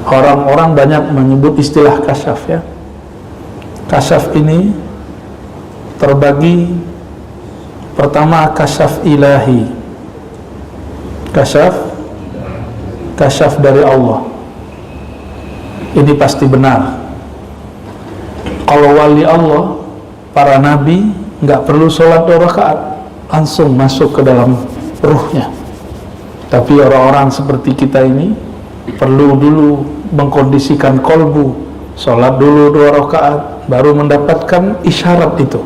Orang-orang banyak menyebut istilah kasyaf ya. Kasyaf ini terbagi, pertama kasyaf ilahi, kasyaf dari Allah. Ini pasti benar. Kalau wali Allah, para nabi nggak perlu sholat 2 rakaat, langsung masuk ke dalam ruhnya. Tapi orang-orang seperti kita ini perlu dulu mengkondisikan kolbu, sholat dulu 2 rakaat, baru mendapatkan isyarat itu.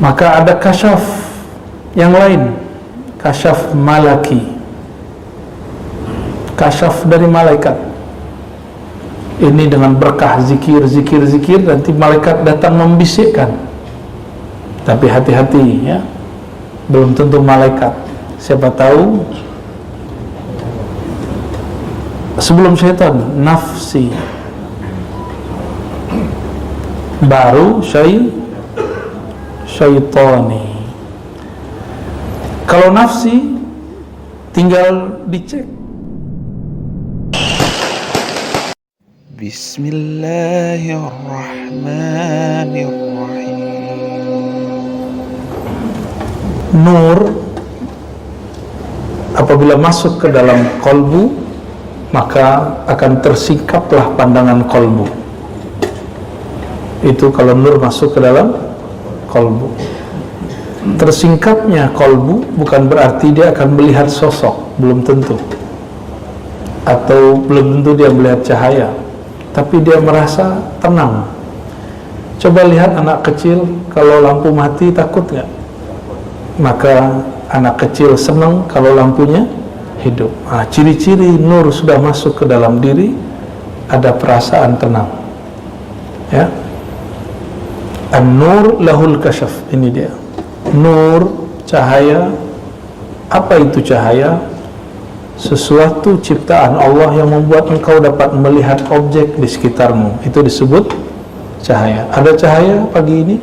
Maka ada kasyaf yang lain, kasyaf malaki, kasyaf dari malaikat. Ini dengan berkah zikir, nanti malaikat datang membisikkan. Tapi hati-hati ya, belum tentu malaikat. Siapa tahu sebelum syaitan, nafsi, baru syaitani. Kalau nafsi tinggal dicek. Bismillahirrahmanirrahim. Nur apabila masuk ke dalam kolbu, maka akan tersingkaplah pandangan kolbu. Itu kalau nur masuk ke dalam kolbu. Tersingkapnya kolbu bukan berarti dia akan melihat sosok, belum tentu. Atau belum tentu dia melihat cahaya, tapi dia merasa tenang. Coba lihat anak kecil, kalau lampu mati takut nggak? Maka anak kecil senang kalau lampunya hidup. Ciri-ciri nur sudah masuk ke dalam diri, ada perasaan tenang. Ya, an-nur lahul kasyaf. Ini dia, nur, cahaya. Apa itu cahaya? Sesuatu ciptaan Allah yang membuat engkau dapat melihat objek di sekitarmu. Itu disebut cahaya. Ada cahaya pagi ini,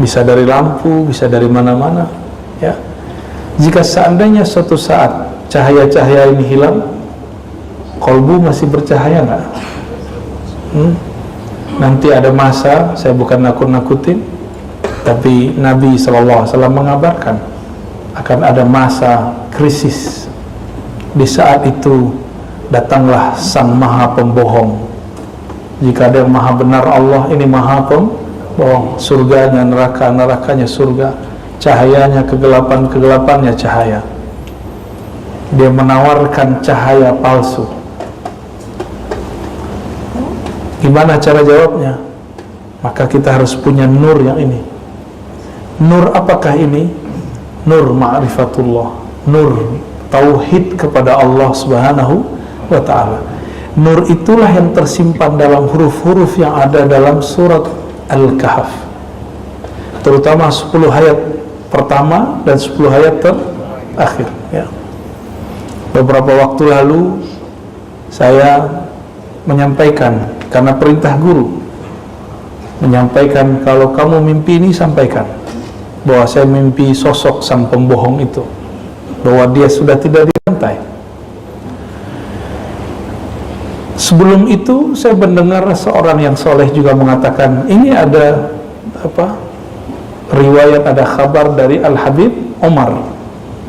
bisa dari lampu, bisa dari mana-mana ya. Jika seandainya suatu saat cahaya-cahaya ini hilang, kolbu masih bercahaya nggak? Nanti ada masa, saya bukan nakut-nakutin, tapi Nabi SAW mengabarkan akan ada masa krisis. Di saat itu datanglah sang maha pembohong. Jika ada yang maha benar Allah, ini maha pembohong. Surganya neraka, nerakanya surga. Cahayanya kegelapan, kegelapannya cahaya. Dia menawarkan cahaya palsu. Gimana cara jawabnya? Maka kita harus punya nur yang ini. Nur apakah ini? Nur ma'rifatullah, nur tauhid kepada Allah Subhanahu wa ta'ala. Nur itulah yang tersimpan dalam huruf-huruf yang ada dalam surat Al-Kahf, terutama 10 ayat pertama dan 10 ayat terakhir ya. Beberapa waktu lalu saya menyampaikan, karena perintah guru, menyampaikan kalau kamu mimpi ini sampaikan bahwa saya mimpi sosok sang pembohong itu, bahwa dia sudah tidak dirantai. Sebelum itu saya mendengar seorang yang soleh juga mengatakan, ini ada riwayat, ada kabar dari Al-Habib Omar,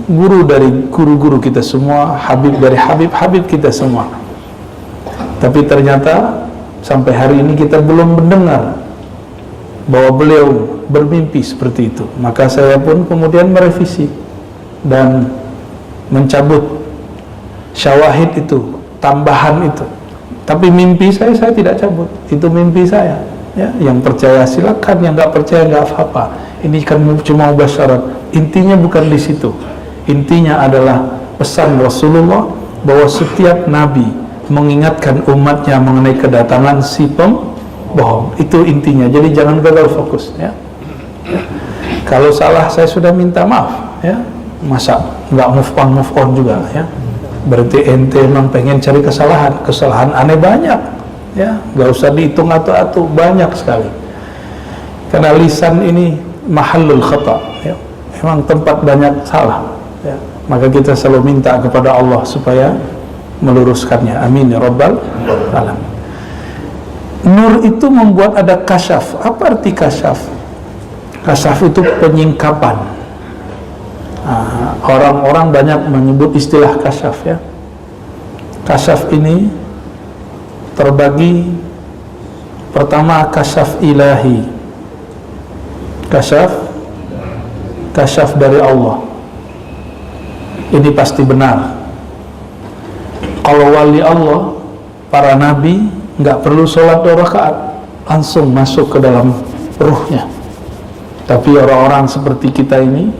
guru dari guru-guru kita semua, Habib dari Habib kita semua. Tapi ternyata sampai hari ini kita belum mendengar bahwa beliau bermimpi seperti itu. Maka saya pun kemudian merevisi dan mencabut syawahid itu, tambahan itu. Tapi mimpi saya tidak cabut, itu mimpi saya ya. Yang percaya silakan, yang nggak percaya nggak apa-apa. Ini kan cuma basyarat, intinya bukan di situ. Intinya adalah pesan Rasulullah bahwa setiap nabi mengingatkan umatnya mengenai kedatangan si pembohong. Itu intinya. Jadi jangan gagal fokus ya. Kalau salah saya sudah minta maaf ya. Masa nggak move on juga ya? Berarti ente memang pengen cari kesalahan aneh banyak ya, nggak usah dihitung atau banyak sekali. Karena lisan ini mahallul khata ya, memang tempat banyak salah ya. Maka kita selalu minta kepada Allah supaya meluruskannya. Amin ya rabbal alamin. Nur itu membuat ada kasyaf. Apa arti kasyaf? Kasyaf itu penyingkapan. Orang-orang banyak menyebut istilah kasyaf ya. Kasyaf ini terbagi, pertama kasyaf ilahi, kasyaf dari Allah. Ini pasti benar. Kalau wali Allah, para nabi nggak perlu sholat 2 rakaat, langsung masuk ke dalam ruhnya. Tapi orang-orang seperti kita ini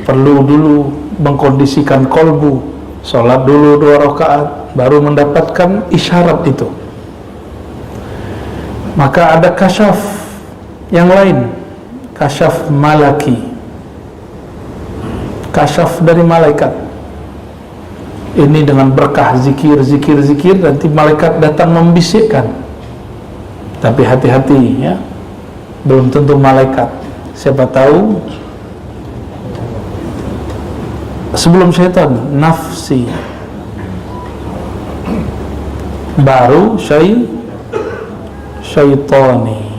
perlu dulu mengkondisikan kolbu, sholat dulu 2 rakaat, baru mendapatkan isyarat itu. Maka ada kasyaf yang lain, kasyaf malaki, kasyaf dari malaikat. Ini dengan berkah zikir, nanti malaikat datang membisikkan. Tapi hati-hati ya, belum tentu malaikat. Siapa tahu sebelum syaitan, nafsi, baru syaitani.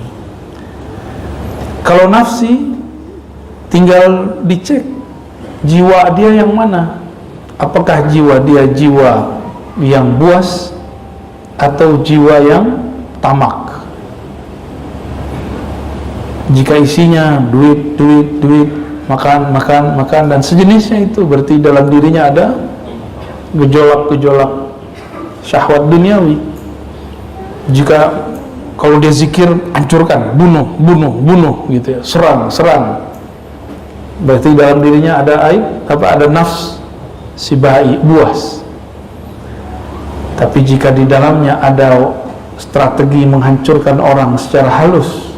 Kalau nafsi, tinggal dicek jiwa dia yang mana. Apakah jiwa dia jiwa yang buas atau jiwa yang tamak? Jika isinya duit, makan dan sejenisnya, itu berarti dalam dirinya ada gejolak-gejolak syahwat duniawi. Jika kalau dia zikir, hancurkan, bunuh gitu ya, serang, berarti dalam dirinya ada aib, ada nafs si bayi, buas. Tapi jika di dalamnya ada strategi menghancurkan orang secara halus,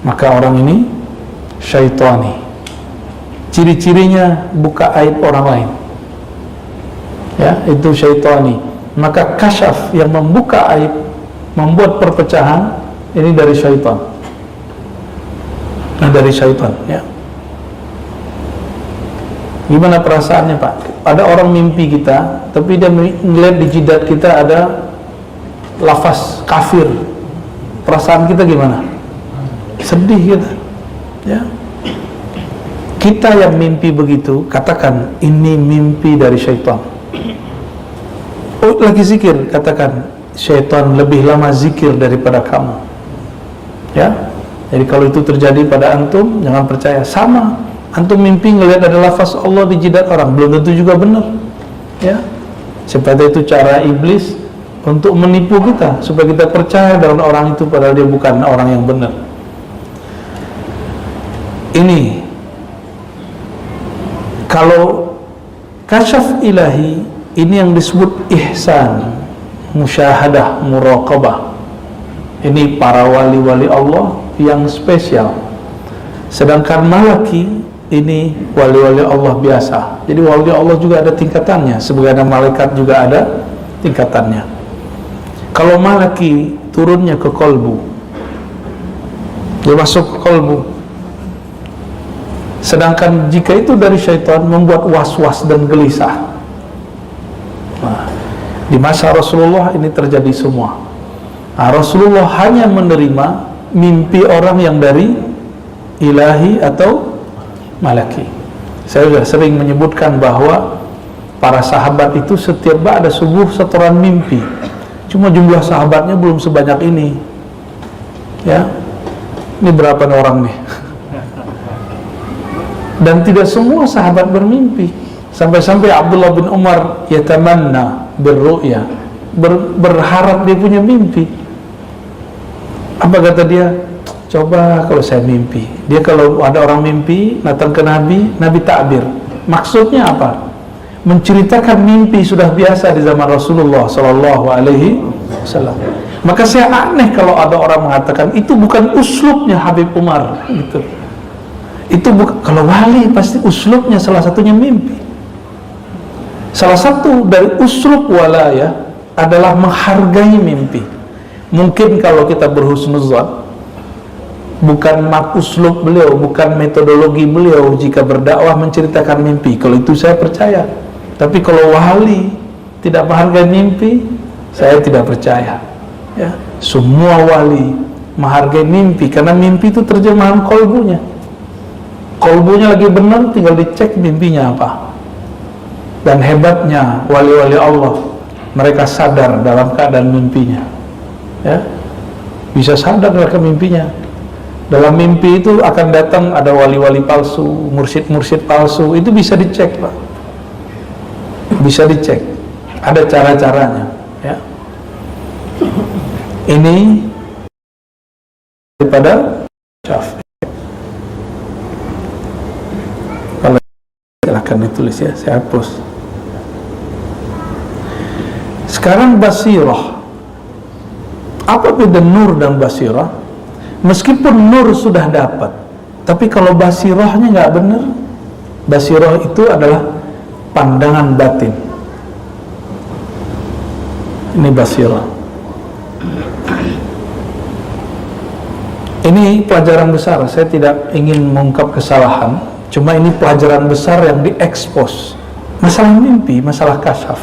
maka orang ini syaitani. Ciri-cirinya buka aib orang lain ya, itu syaitani. Maka kasyaf yang membuka aib, membuat perpecahan, ini dari syaitan. Ini dari syaitan ya. Gimana perasaannya Pak? Ada orang mimpi kita, tapi dia melihat di jidat kita ada lafaz kafir. Perasaan kita gimana? Sedih kita ya. Kita yang mimpi begitu, katakan ini mimpi dari syaitan. Oh, lagi zikir, katakan syaitan lebih lama zikir daripada kamu ya. Jadi kalau itu terjadi pada antum, jangan percaya. Sama, antum mimpi ngelihat ada lafaz Allah di jidat orang, belum tentu juga benar ya. Seperti itu cara iblis untuk menipu kita, supaya kita percaya dengan orang itu padahal dia bukan orang yang benar. Ini kalau kasyaf ilahi, ini yang disebut ihsan, musyahadah, muraqabah. Ini para wali-wali Allah yang spesial. Sedangkan malaki, ini wali-wali Allah biasa. Jadi wali Allah juga ada tingkatannya, sebagaimana malaikat juga ada tingkatannya. Kalau malaki turunnya ke kolbu, dia masuk ke kolbu. Sedangkan jika itu dari syaitan, membuat was-was dan gelisah. Nah, di masa Rasulullah ini terjadi semua. Nah, Rasulullah hanya menerima mimpi orang yang dari ilahi atau malaki. Saya sudah sering menyebutkan bahwa para sahabat itu setiap ba'da subuh setoran mimpi. Cuma jumlah sahabatnya belum sebanyak ini ya. Ini berapa orang nih? Dan tidak semua sahabat bermimpi. Sampai-sampai Abdullah bin Umar yatamanna birru'ya, berharap dia punya mimpi. Apa kata dia? Coba kalau saya mimpi. Dia kalau ada orang mimpi datang ke Nabi, Nabi takbir. Maksudnya apa? Menceritakan mimpi sudah biasa di zaman Rasulullah sallallahu alaihi wasallam. Maka saya aneh kalau ada orang mengatakan itu bukan uslubnya Habib Umar gitu. Itu bukan, kalau wali pasti uslubnya salah satunya mimpi. Salah satu dari uslub walaya adalah menghargai mimpi. Mungkin kalau kita berhusnuzan, bukan uslub beliau, bukan metodologi beliau jika berdakwah menceritakan mimpi. Kalau itu saya percaya. Tapi kalau wali tidak menghargai mimpi, saya tidak percaya. Ya, semua wali menghargai mimpi karena mimpi itu terjemahan kolbunya. Kolbunya lagi benar, tinggal dicek mimpinya apa. Dan hebatnya wali-wali Allah, mereka sadar dalam keadaan mimpinya. Ya, bisa sadar dalam mimpinya. Dalam mimpi itu akan datang ada wali-wali palsu, mursyid-mursyid palsu, itu bisa dicek, Pak. Bisa dicek. Ada cara-caranya, ya. Ini daripada Syafi'i. Kalau silahkan ditulis ya, saya hapus. Sekarang basirah. Apa beda nur dan basirah? Meskipun nur sudah dapat, tapi kalau basirahnya nggak benar, basirah itu adalah pandangan batin. Ini basirah. Ini pelajaran besar. Saya tidak ingin mengungkap kesalahan, cuma ini pelajaran besar yang diekspos. Masalah mimpi, masalah kasyaf.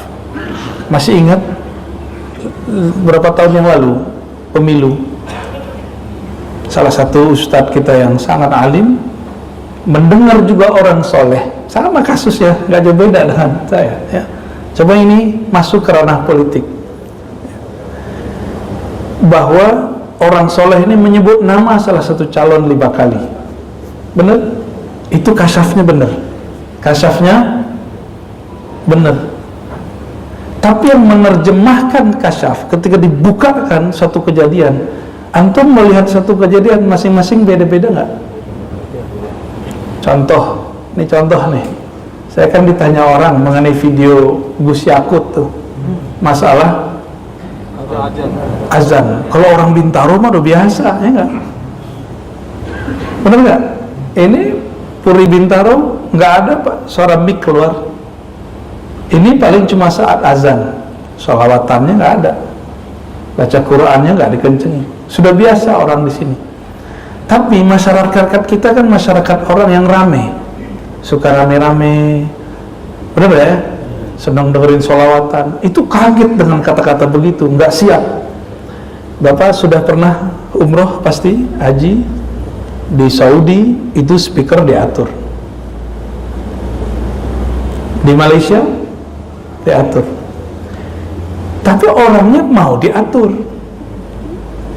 Masih ingat berapa tahun yang lalu pemilu, salah satu ustadz kita yang sangat alim mendengar juga orang soleh, sama kasusnya, nggak jauh beda dengan saya, ya. Coba ini masuk ke ranah politik, bahwa orang soleh ini menyebut nama salah satu calon 5 kali, bener? Itu kasyafnya bener, kasyafnya bener. Tapi yang menerjemahkan kasyaf ketika dibukakan satu kejadian, antum melihat satu kejadian masing-masing beda-beda nggak? Contoh, ini contoh nih. Saya kan ditanya orang mengenai video Gus Yakut tuh, masalah azan. Kalau orang Bintaro mah udah biasa, ya nggak? Benar nggak? Ini Puri Bintaro nggak ada, Pak, suara mic keluar. Ini paling cuma saat azan, sholawatannya nggak ada, baca Qurannya nggak dikencengin. Sudah biasa orang di sini. Tapi masyarakat kita kan masyarakat orang yang rame, suka rame-rame, benar ya? Senang dengerin sholawatan. Itu kaget dengan kata-kata begitu, nggak siap. Bapak sudah pernah umroh pasti, haji di Saudi, itu speaker diatur. Di Malaysia diatur, tapi orangnya mau diatur.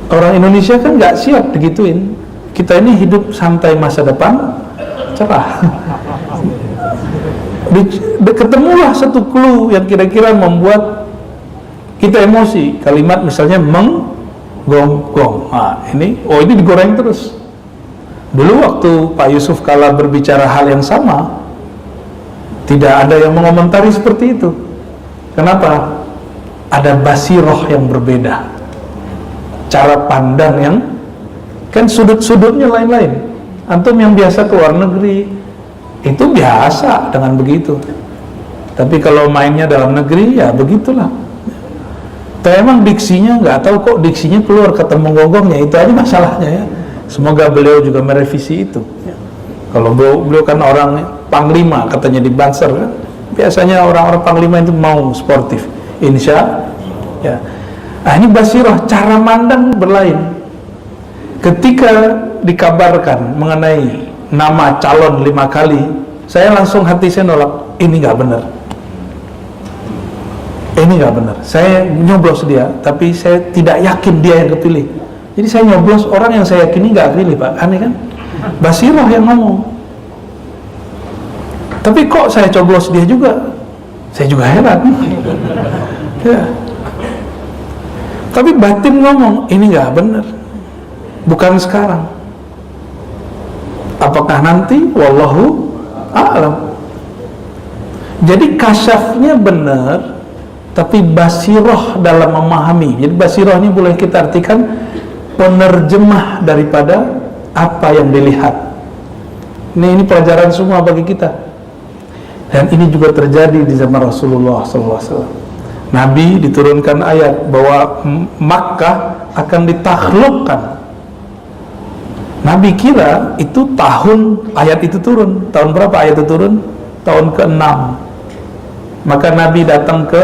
Orang Indonesia kan nggak siap digituin. Kita ini hidup santai, masa depan cerah. Ketemulah satu clue yang kira-kira membuat kita emosi. Kalimat misalnya menggonggong. Nah, ini digoreng terus. Dulu waktu Pak Yusuf Kala berbicara hal yang sama, tidak ada yang mengomentari seperti itu. Kenapa? Ada basiroh yang berbeda, cara pandang yang kan sudut-sudutnya lain-lain. Antum yang biasa ke luar negeri itu biasa dengan begitu, tapi kalau mainnya dalam negeri ya begitulah. Tapi emang diksinya nggak tahu kok diksinya keluar kata menggonggongnya, itu aja masalahnya ya. Semoga beliau juga merevisi itu. Kalau beliau kan orang panglima katanya di Banser kan. Biasanya orang-orang panglima itu mau sportif, insya ya. Nah, ini basirah, cara mandang berlain. Ketika dikabarkan mengenai nama calon 5 kali, saya langsung hati saya nolak, ini nggak benar, ini nggak benar. Saya nyoblos dia, tapi saya tidak yakin dia yang kepilih. Jadi saya nyoblos orang yang saya yakini nggak kepilih, Pak. Aneh kan? Basirah yang ngomong. Tapi kok saya coblos dia juga? Saya juga heran. Ya. Tapi batin ngomong, ini nggak benar. Bukan sekarang. Apakah nanti? Wallahu a'lam. Jadi kasyafnya benar, tapi basirah dalam memahami. Jadi basirah ini boleh kita artikan penerjemah daripada apa yang dilihat. Ini pelajaran semua bagi kita. Dan ini juga terjadi di zaman Rasulullah SAW. Nabi diturunkan ayat bahwa Makkah akan ditaklukkan. Nabi kira itu tahun ayat itu turun. Tahun berapa ayat itu turun? Tahun ke-6. Maka Nabi datang ke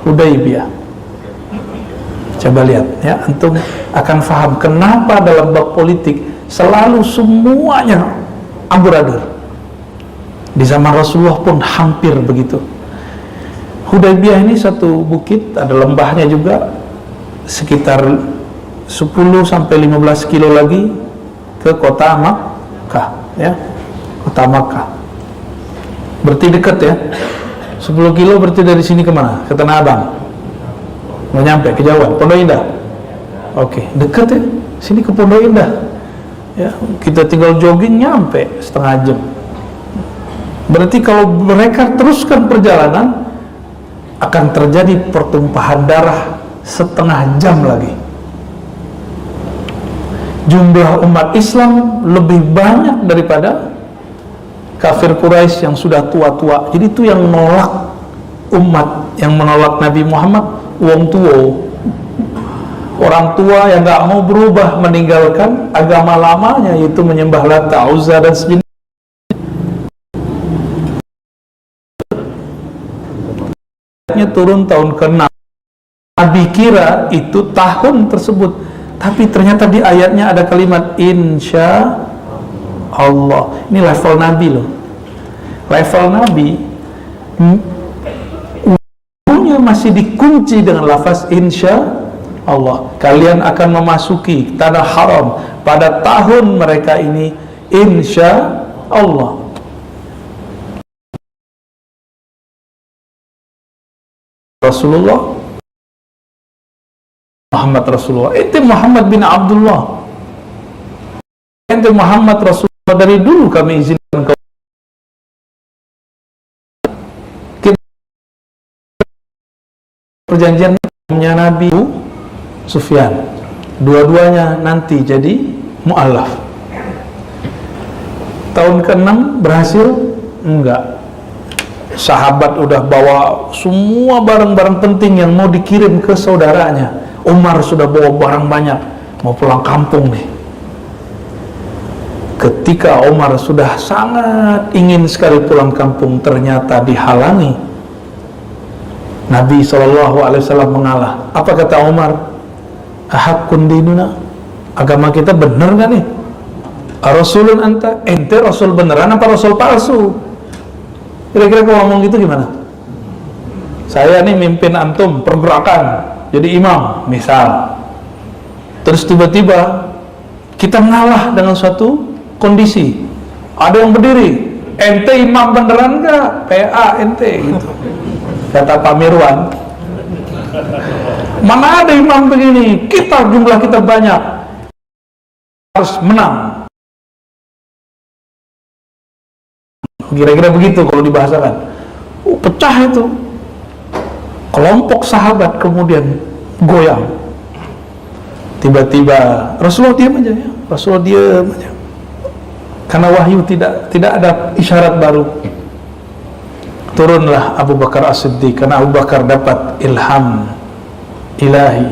Hudaybiyah. Coba lihat ya, antum akan faham kenapa dalam bab politik selalu semuanya amburadul. Di zaman Rasulullah pun hampir begitu. Hudaybiyah ini satu bukit, ada lembahnya juga, sekitar 10 sampai 15 kilo lagi ke kota Makkah ya. Kota Makkah. Berarti dekat ya. 10 kilo berarti dari sini kemana? Ke Tanah Abang. Mau nyampe, kejauhan, Pondok Indah. Oke, dekat ya. Sini ke Pondok Indah. Ya, kita tinggal jogging nyampe setengah jam. Berarti kalau mereka teruskan perjalanan akan terjadi pertumpahan darah setengah jam lagi. Jumlah umat Islam lebih banyak daripada kafir Quraisy yang sudah tua-tua. Jadi itu yang menolak umat, yang menolak Nabi Muhammad, wong tua, orang tua yang gak mau berubah, meninggalkan agama lamanya, yaitu menyembah Lata, Uzza dan sejenisnya. Turun tahun ke-6. Nabi kira itu tahun tersebut, tapi ternyata di ayatnya ada kalimat insya Allah. Ini level Nabi loh. Level Nabi masih dikunci dengan lafaz insya Allah. Kalian akan memasuki tanah haram pada tahun mereka ini insya Allah. Rasulullah Muhammad Rasulullah, itu Muhammad bin Abdullah, itu Muhammad Rasulullah. Dari dulu kami izinkan kau perjanjiannya Nabi Sufyan, dua-duanya nanti jadi mu'alaf. Tahun ke-6 berhasil? Enggak. Sahabat udah bawa semua barang-barang penting yang mau dikirim ke saudaranya. Umar sudah bawa barang banyak, mau pulang kampung nih. Ketika Umar sudah sangat ingin sekali pulang kampung, ternyata dihalangi. Nabi SAW mengalah. Apa kata Umar? Ahakkun dinuna, agama kita benar gak nih? Rasulun anta, ente Rasul beneran apa Rasul palsu? Kira-kira kalau ngomong gitu gimana? Saya nih mimpin antum pergerakan, jadi imam misal, terus tiba-tiba kita ngalah dengan suatu kondisi, ada yang berdiri, ente imam beneran gak? PA ente gitu. Kata Pak Mirwan, mana ada imam begini, kita jumlah kita banyak, harus menang. Kira-kira begitu kalau dibahasakan. Pecah itu. Kelompok sahabat kemudian goyang. Tiba-tiba Rasulullah diam aja ya. Rasulullah diam aja. Karena wahyu tidak ada isyarat baru. Turunlah Abu Bakar As-Siddiq, karena Abu Bakar dapat ilham ilahi.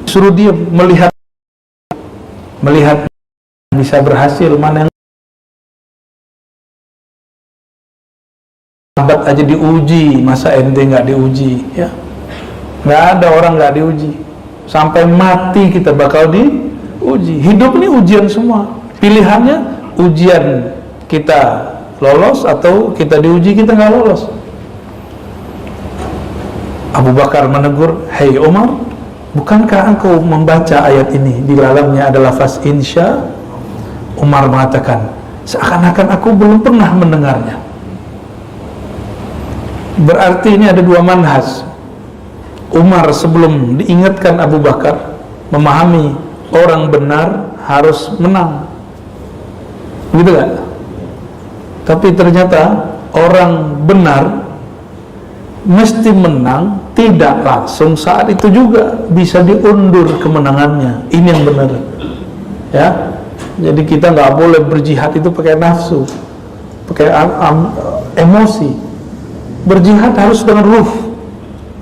Suruh dia melihat bisa berhasil, mana yang sahabat aja diuji, masa ente nggak diuji ya? Nggak ada orang nggak diuji. Sampai mati kita bakal diuji. Hidup ini ujian semua. Pilihannya ujian kita lolos atau kita diuji kita nggak lolos. Abu Bakar menegur, hei Umar, bukankah engkau membaca ayat ini? Di dalamnya ada lafaz insya. Umar mengatakan, seakan-akan aku belum pernah mendengarnya. Berarti ini ada dua manhaj. Umar sebelum diingatkan Abu Bakar memahami orang benar harus menang, gitu kan? Tapi ternyata orang benar mesti menang tidak langsung saat itu juga, bisa diundur kemenangannya. Ini yang benar ya. Jadi kita nggak boleh berjihad itu pakai nafsu, pakai emosi. Berjihad harus dengan ruh.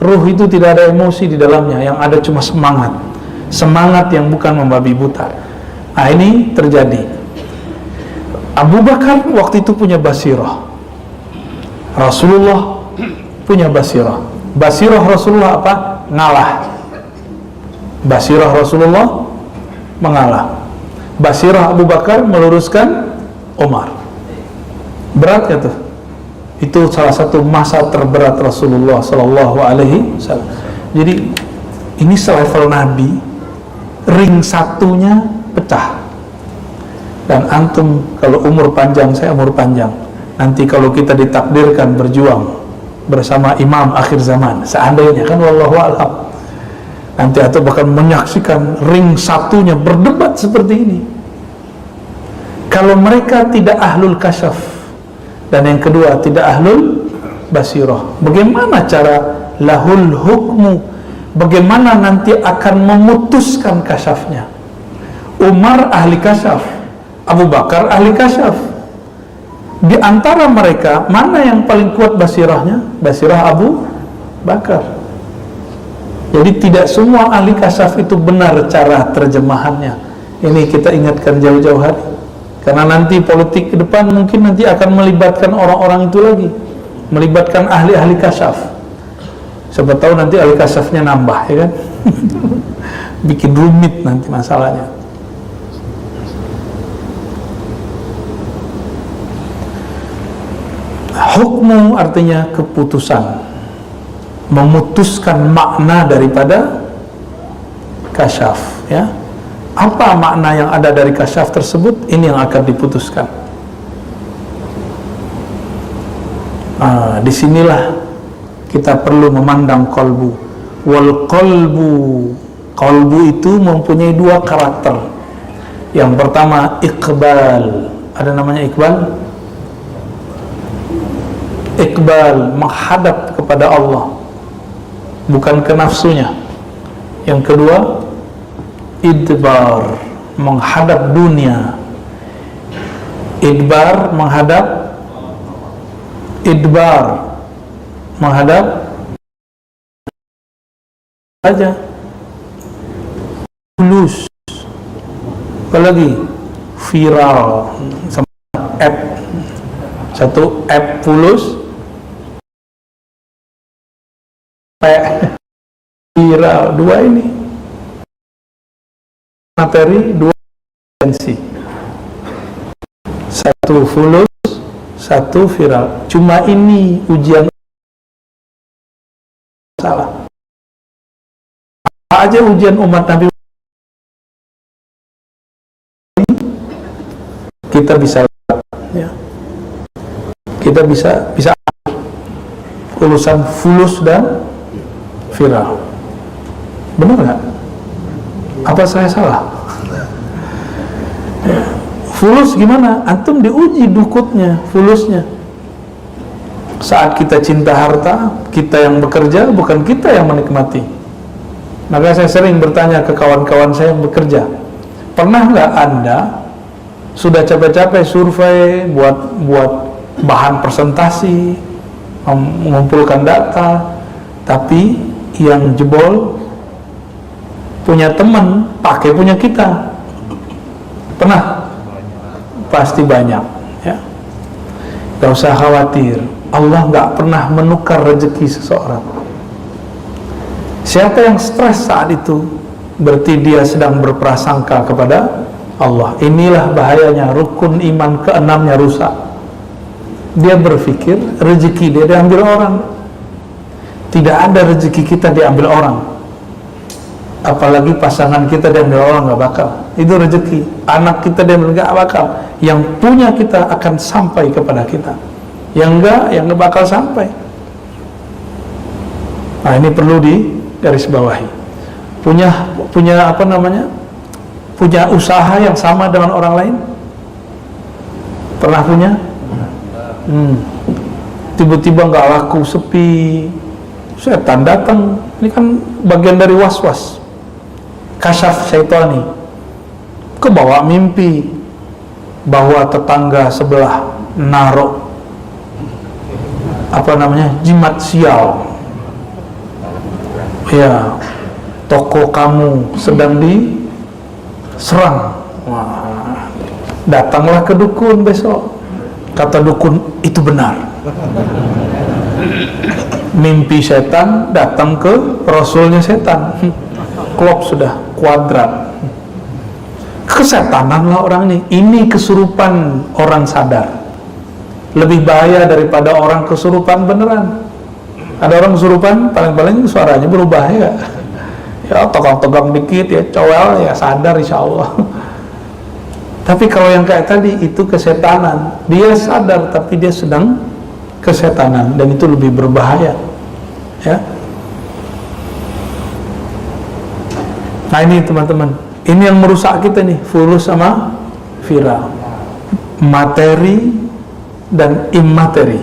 Ruh itu tidak ada emosi di dalamnya, yang ada cuma semangat. Semangat yang bukan membabi buta. Nah ini terjadi. Abu Bakar waktu itu punya basirah. Rasulullah punya basirah. Basirah Rasulullah apa? Ngalah. Basirah Rasulullah mengalah. Basirah Abu Bakar meluruskan Umar. Berat ya tuh. Itu salah satu masa terberat Rasulullah Sallallahu Alaihi Wasallam. Jadi ini selevel Nabi, ring satunya pecah. Dan antum kalau umur panjang, saya umur panjang. Nanti kalau kita ditakdirkan berjuang bersama imam akhir zaman, seandainya kan wallahu a'lam, nanti atau bahkan menyaksikan ring satunya berdebat seperti ini. Kalau mereka tidak ahlul kasyaf, dan yang kedua tidak ahlul basirah, bagaimana cara lahul hukmu, bagaimana nanti akan memutuskan kasyafnya? Umar ahli kasyaf, Abu Bakar ahli kasyaf. Di antara mereka mana yang paling kuat basirahnya? Basirah Abu Bakar. Jadi tidak semua ahli kasyaf itu benar cara terjemahannya. Ini kita ingatkan jauh-jauh hari, karena nanti politik ke depan mungkin nanti akan melibatkan orang-orang itu lagi, melibatkan ahli-ahli kasyaf. Siapa tahu nanti ahli kasyafnya nambah, ya kan? Bikin rumit nanti masalahnya. Hukmu artinya keputusan, memutuskan makna daripada kasyaf, ya. Apa makna yang ada dari kasyaf tersebut? Ini yang akan diputuskan. Disinilah kita perlu memandang kolbu. Wal kolbu, kolbu itu mempunyai dua karakter. Yang pertama iqbal, ada namanya iqbal. Iqbal, menghadap kepada Allah, bukan ke nafsunya. Yang kedua idbar, menghadap dunia. Idbar menghadap, idbar menghadap aja. Fulus, apalagi viral, sama app. Satu app fulus, viral. Dua ini materi, dua tensi. Satu fulus, satu viral. Cuma ini ujian salah. Apa aja ujian umat Nabi kita bisa, ya. Kita bisa urusan fulus dan viral. Benar nggak? Apa saya salah? Ya. Fulus gimana? Antum diuji dukutnya, fulusnya. Saat kita cinta harta, kita yang bekerja, bukan kita yang menikmati. Maka saya sering bertanya ke kawan-kawan saya yang bekerja, pernah nggak Anda sudah capek-capek survei, buat bahan presentasi, mengumpulkan data, tapi yang jebol punya teman pakai punya kita? Pernah? Pasti banyak, ya. Gak usah khawatir, Allah gak pernah menukar rezeki seseorang. Siapa yang stres saat itu, berarti dia sedang berprasangka kepada Allah. Inilah bahayanya, rukun iman keenamnya rusak. Dia berpikir rezeki dia diambil orang. Tidak ada rezeki kita diambil orang, apalagi pasangan kita diambil orang, nggak bakal. Itu rezeki. Anak kita diambil, nggak bakal. Yang punya kita akan sampai kepada kita, yang nggak bakal sampai. Nah, ini perlu digarisbawahi. Punya apa namanya? Punya usaha yang sama dengan orang lain? Pernah punya? Tiba-tiba nggak laku, sepi, setan datang. Ini kan bagian dari was-was, kasyaf syaitani. Kebawa mimpi bahwa tetangga sebelah naruh apa namanya, jimat sial, ya, toko kamu sedang diserang. Wah, datanglah ke dukun besok. Kata dukun, itu benar. Mimpi setan datang ke rasulnya setan. Klop sudah, kuadrat. Kesetanan lah orang ini. Ini kesurupan orang sadar. Lebih bahaya daripada orang kesurupan beneran. Ada orang kesurupan, paling-paling suaranya berubah ya. Ya tegang-tegang dikit ya, cowel ya, sadar insya Allah. Tapi kalau yang kayak tadi itu kesetanan. Dia sadar tapi dia sedang kesetanan, dan itu lebih berbahaya ya. Nah ini teman-teman, ini yang merusak kita nih, fulus sama viral, materi dan imateri,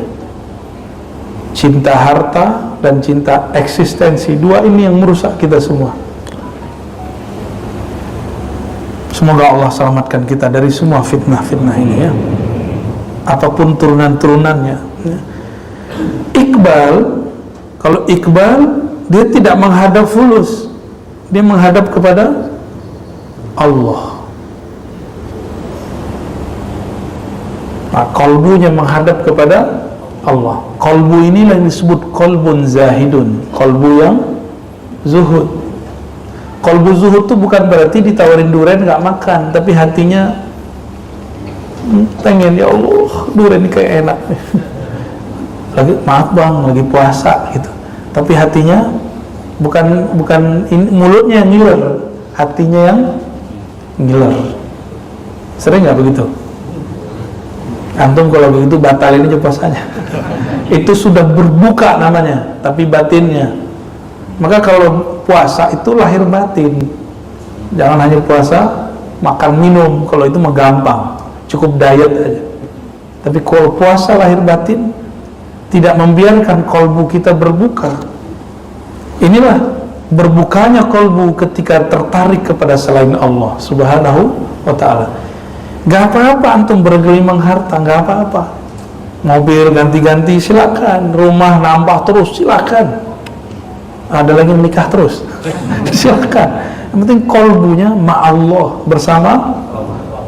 cinta harta dan cinta eksistensi. Dua ini yang merusak kita semua. Semoga Allah selamatkan kita dari semua fitnah-fitnah ini ya, apapun turunan-turunannya ya. Iqbal, kalau Iqbal dia tidak menghadap fulus, dia menghadap kepada Allah. Nah, kolbunya menghadap kepada Allah. Kolbu inilah yang disebut kolbun zahidun, kolbu yang zuhud. Kolbu zuhud itu bukan berarti ditawarin durian nggak makan, tapi hatinya pengen, ya Allah durian ini kayak enak lagi, maaf bang, lagi puasa gitu, tapi hatinya bukan mulutnya yang ngiler, hatinya yang ngiler. Sering nggak begitu? Antum kalau begitu batalin aja puasanya. Itu sudah berbuka namanya, tapi batinnya. Maka kalau puasa itu lahir batin. Jangan hanya puasa makan minum, kalau itu mah gampang, cukup diet aja. Tapi kalau puasa lahir batin, tidak membiarkan kolbu kita berbuka. Inilah berbukanya kolbu ketika tertarik kepada selain Allah Subhanahu wa ta'ala. Gak apa-apa antum bergelimang harta, gak apa-apa. Mobil ganti-ganti silakan, rumah nambah terus silakan. Ada lagi menikah terus silakan. Yang penting kolbunya ma'allah, bersama.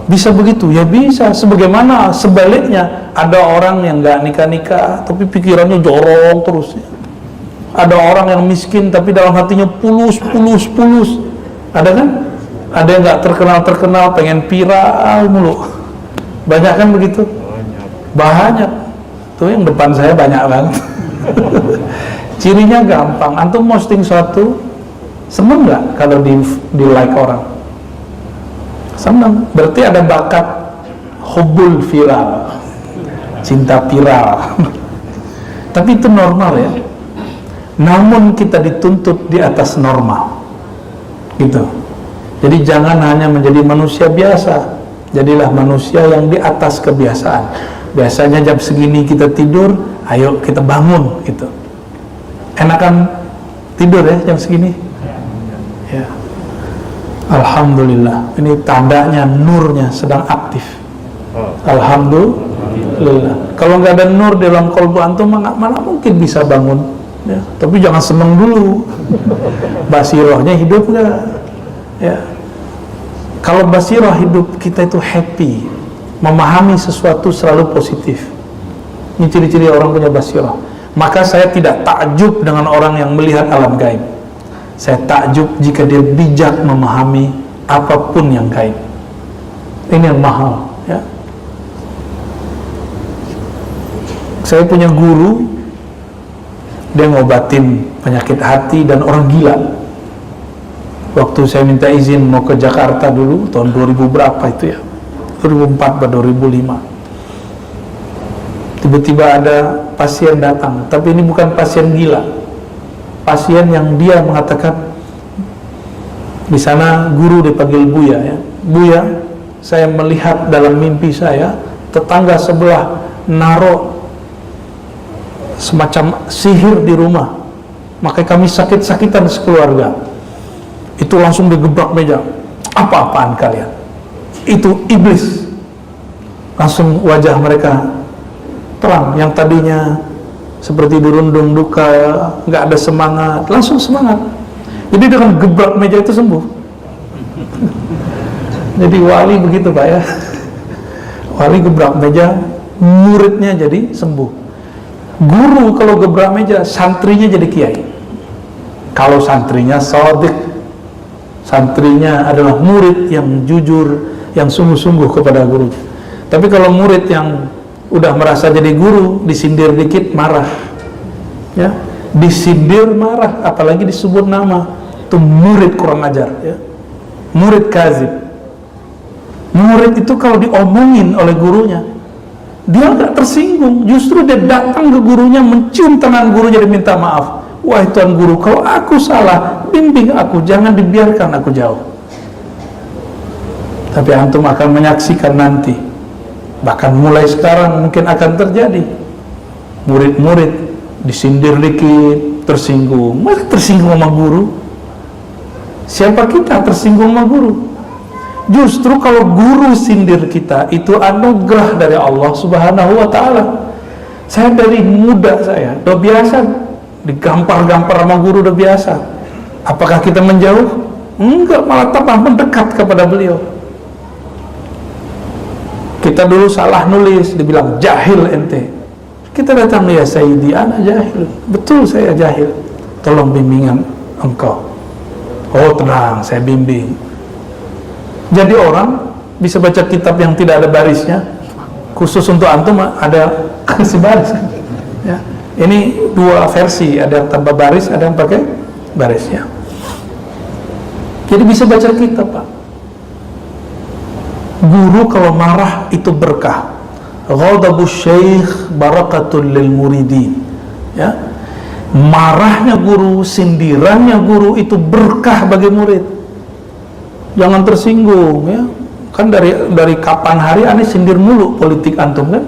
Bisa begitu? Ya bisa. Sebagaimana sebaliknya, ada orang yang gak nikah-nikah tapi pikirannya jorong terus. Ada orang yang miskin tapi dalam hatinya pulus. Ada kan? Ada yang gak terkenal pengen viral mulu. Banyak kan begitu? Banyak. Tuh yang depan saya banyak banget. Cirinya gampang. Antum posting suatu, seneng gak kalau di like orang? Senang, berarti ada bakat hubul viral, cinta viral. Tapi itu normal ya. Namun kita dituntut di atas normal, gitu. Jadi jangan hanya menjadi manusia biasa, jadilah manusia yang di atas kebiasaan. Biasanya jam segini kita tidur, ayo kita bangun, gitu. Enakan tidur ya jam segini? Ya. Alhamdulillah, ini tandanya nurnya sedang aktif. Alhamdulillah. Kalau nggak ada nur dalam kolbu antum, mana mungkin bisa bangun ya. Tapi jangan seneng dulu. Basirohnya hidup nggak ya. Kalau basiroh hidup, kita itu happy, memahami sesuatu selalu positif. Ini ciri-ciri orang punya basiroh. Maka saya tidak takjub dengan orang yang melihat alam gaib. Saya takjub jika dia bijak memahami apapun yang gaib. Ini yang mahal ya. Saya punya guru, dia ngobatin penyakit hati dan orang gila. Waktu saya minta izin mau ke Jakarta dulu tahun 2000 berapa itu ya, 2004 atau 2005. Tiba-tiba ada pasien datang, tapi ini bukan pasien gila, pasien yang dia mengatakan, di sana guru dipanggil Buya ya. Buya, saya melihat dalam mimpi saya tetangga sebelah naruh semacam sihir di rumah, makanya kami sakit-sakitan sekeluarga. Itu langsung digebrak meja. Apa-apaan kalian? Itu iblis. Langsung wajah mereka terang, yang tadinya seperti dirundung duka, nggak ada semangat, langsung semangat. Jadi dengan gebrak meja itu sembuh. Jadi wali begitu Pak ya. Wali gebrak meja, muridnya jadi sembuh. Guru kalau gebrak meja, santrinya jadi kiai. Kalau santrinya shadiq, santrinya adalah murid yang jujur, yang sungguh-sungguh kepada gurunya. Tapi kalau murid yang udah merasa jadi guru, disindir dikit marah, ya, disindir marah, apalagi disebut nama, itu murid kurang ajar, ya, murid kazib. Murid itu kalau diomongin oleh gurunya, dia nggak tersinggung, justru dia datang ke gurunya, mencium tangan gurunya dan minta maaf. Wahai Tuan Guru, kalau aku salah, bimbing aku, jangan dibiarkan aku jauh. Tapi antum akan menyaksikan nanti, bahkan mulai sekarang mungkin akan terjadi, murid-murid disindir dikit, tersinggung. Masa tersinggung sama guru? Siapa kita tersinggung sama guru? Justru kalau guru sindir kita, itu anugerah dari Allah Subhanahu wa ta'ala. Saya dari muda, saya udah biasa digampar-gampar sama guru, udah biasa. Apakah kita menjauh? Enggak, malah tambah mendekat kepada beliau. Kita dulu salah nulis, dibilang jahil ente. Kita datang, ya Sayyidi, ana jahil. Betul, saya jahil, tolong bimbingan engkau. Oh tenang, saya bimbing. Jadi orang bisa baca kitab yang tidak ada barisnya, khusus untuk antum ada kasih baris, ya. Ini dua versi, ada yang tanpa baris, ada yang pakai barisnya. Jadi bisa baca kitab, Pak. Guru kalau marah itu berkah. Ghadabus syekh barakatul lil muridin, ya. Marahnya guru, sindirannya guru itu berkah bagi murid. Jangan tersinggung, ya. Kan dari kapan hari aneh sindir mulu politik antum, kan?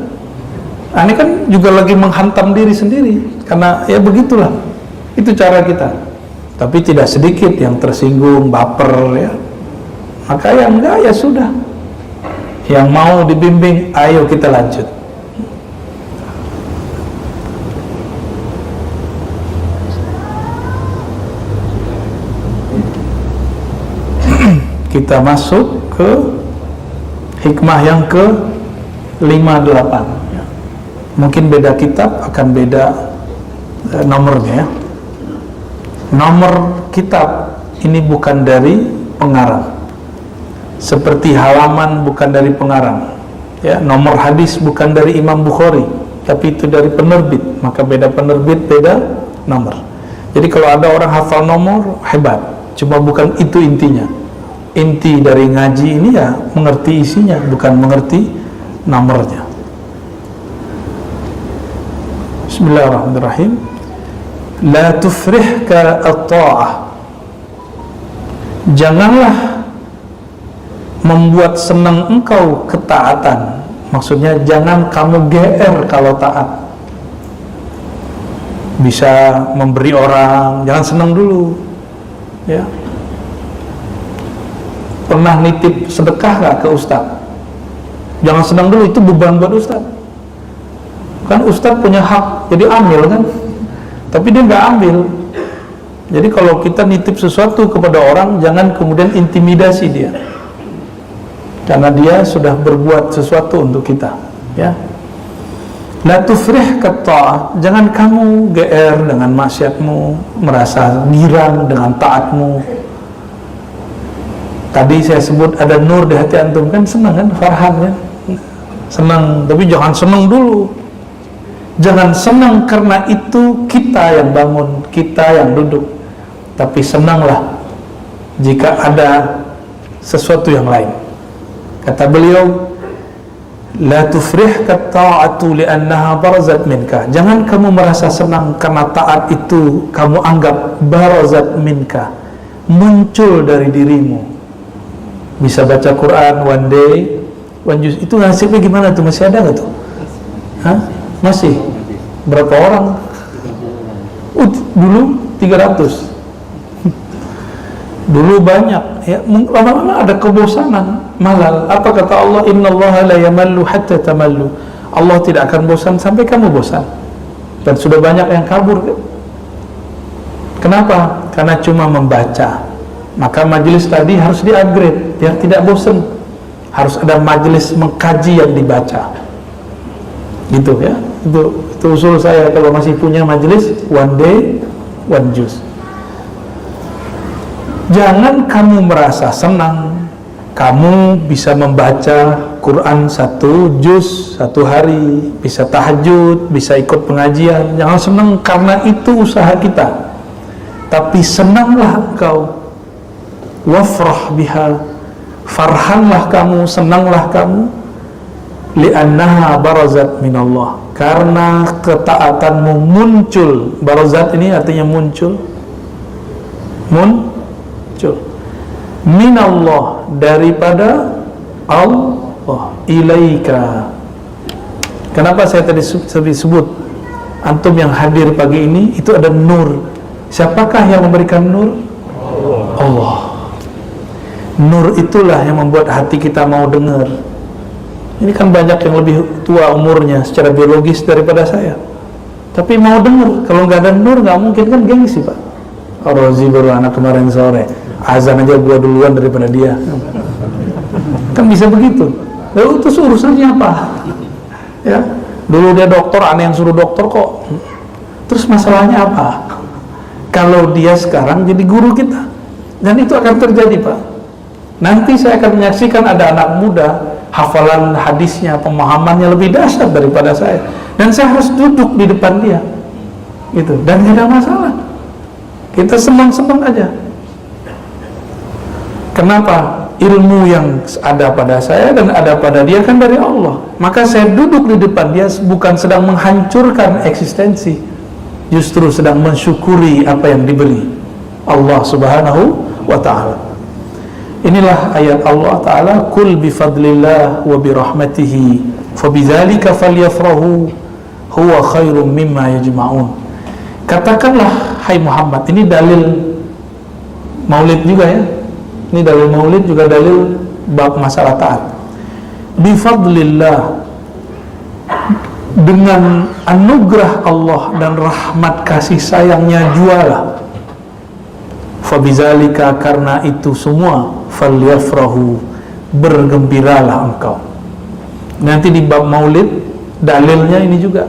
Aneh kan juga lagi menghantam diri sendiri, karena ya begitulah, itu cara kita. Tapi tidak sedikit yang tersinggung, baper, ya. Maka yang enggak, ya sudah. Yang mau dibimbing, ayo kita lanjut. Kita masuk ke hikmah yang ke-58, ya. Mungkin beda kitab akan beda nomornya, ya. Nomor kitab ini bukan dari pengarang, seperti halaman bukan dari pengarang, ya. Nomor hadis bukan dari Imam Bukhari, tapi itu dari penerbit, maka beda penerbit, beda nomor. Jadi kalau ada orang hafal nomor, hebat, cuma bukan itu intinya. Inti dari ngaji ini ya mengerti isinya, bukan mengerti nomornya. Bismillahirrahmanirrahim. La tufrihka at-ta'ah. Janganlah membuat senang engkau ketaatan. Maksudnya jangan kamu GR kalau taat. Bisa memberi orang, jangan senang dulu, ya. Pernah nitip sedekah gak ke ustadz? Jangan senang dulu, itu beban buat ustadz. Kan ustadz punya hak, jadi ambil kan. Tapi dia gak ambil. Jadi kalau kita nitip sesuatu kepada orang, jangan kemudian intimidasi dia, karena dia sudah berbuat sesuatu untuk kita, ya. La tufrih kata, jangan kamu GR dengan maksiatmu, merasa girang dengan taatmu. Tadi saya sebut ada nur di hati antum, kan senang kan, farhan kan, senang. Tapi jangan senang dulu, jangan senang karena itu kita yang bangun, kita yang duduk. Tapi senanglah jika ada sesuatu yang lain. Kata beliau, la tufrihka ta'atu li'annaha barazat minka. Jangan kamu merasa senang karena taat itu kamu anggap barazat minka, muncul dari dirimu. Bisa baca Quran one day, one juz, itu nasibnya gimana tuh? Masih ada nggak tuh? Hah? Masih? Berapa orang? Dulu 300. Dulu banyak, ya. Lama-lama ada kebosanan, malal. Apa kata Allah? Innallaha la yamallu hatta tamallu. Allah tidak akan bosan sampai kamu bosan. Dan sudah banyak yang kabur. Kenapa? Karena cuma membaca. Maka majelis tadi harus di-upgrade biar tidak bosan. Harus ada majelis mengkaji yang dibaca. Gitu, ya. Itu Itu usul saya kalau masih punya majelis, one day, one juz. Jangan kamu merasa senang kamu bisa membaca Quran 1 juz 1 hari, bisa tahajud, bisa ikut pengajian. Jangan senang karena itu usaha kita, tapi senanglah engkau, wafrah biha, farhanlah kamu, senanglah kamu, li'annaha barazat minallah, karena ketaatanmu muncul. Barazat ini artinya muncul, minallah, daripada Allah, ilaika. Kenapa saya tadi sebut antum yang hadir pagi ini itu ada nur. Siapakah yang memberikan nur? Allah. Nur itulah yang membuat hati kita mau dengar. Ini kan banyak yang lebih tua umurnya secara biologis daripada saya, tapi mau dengar. Kalau nggak ada nur nggak mungkin, kan gengsi Pak. Rozi baru anak kemarin sore, azan aja gua duluan daripada dia. Kan bisa begitu. Lalu itu urusannya apa? Ya, dulu dia dokter, aneh yang suruh dokter kok. Terus masalahnya apa? Kalau dia sekarang jadi guru kita, dan itu akan terjadi Pak. Nanti saya akan menyaksikan ada anak muda, hafalan hadisnya, pemahamannya lebih dahsyat daripada saya, dan saya harus duduk di depan dia, gitu. Dan tidak ada masalah. Kita senang-senang aja. Kenapa? Ilmu yang ada pada saya dan ada pada dia kan dari Allah. Maka saya duduk di depan dia bukan sedang menghancurkan eksistensi, justru sedang mensyukuri apa yang diberi Allah Subhanahu wa ta'ala. Inilah ayat Allah Ta'ala, kul bifadlillah wa birahmatihi fabidzalika falyafrahu huwa khairum mimma yajma'un. Katakanlah hai Muhammad, ini dalil maulid juga ya. Ini dalil maulid juga dalil bab masalah taat. Bifadlillah, dengan anugerah Allah dan rahmat kasih sayangnya jualah. Fabizalika, karena itu semua, falyafrahu, bergembiralah engkau. Nanti di bab maulid dalilnya ini juga.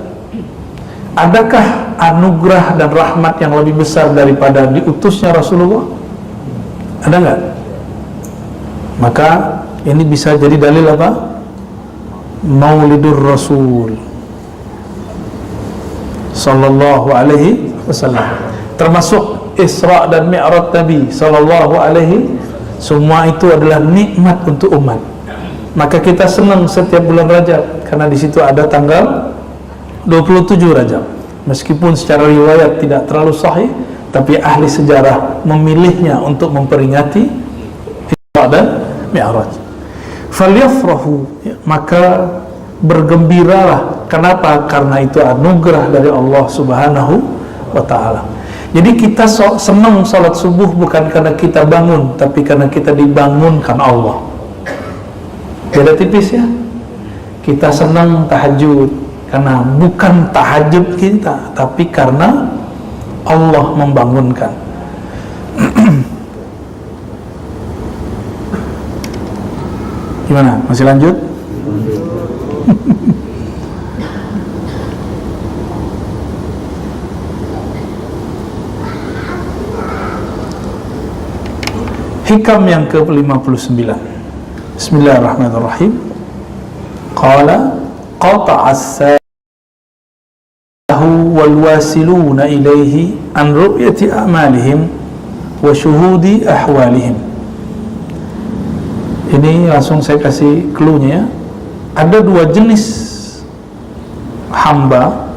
Adakah anugerah dan rahmat yang lebih besar daripada diutusnya Rasulullah? Ada nggak? Maka ini bisa jadi dalil apa? Maulidur Rasul Sallallahu alaihi wasallam, termasuk Isra dan Mi'raj Nabi Sallallahu alaihi, semua itu adalah nikmat untuk umat. Maka kita senang setiap bulan Rajab karena di situ ada tanggal 27 Rajab. Meskipun secara riwayat tidak terlalu sahih, tapi ahli sejarah memilihnya untuk memperingati Isra dan Mi'raj. Falyafrahu, maka bergembiralah. Kenapa? Karena itu anugerah dari Allah Subhanahu wa ta'ala. Jadi kita senang salat subuh bukan karena kita bangun, tapi karena kita dibangunkan Allah. Beda tipis ya. Kita senang tahajud karena bukan tahajud kita, tapi karena Allah membangunkan. Gimana? Masih lanjut? Hikam yang ke-59. Bismillahirrahmanirrahim. Qala qata'as sahu wal wasiluna ilaihi an ru'yati a'malihim wa syuhudi ahwalihim. Ini langsung saya kasih clue-nya ya. Ada dua jenis hamba,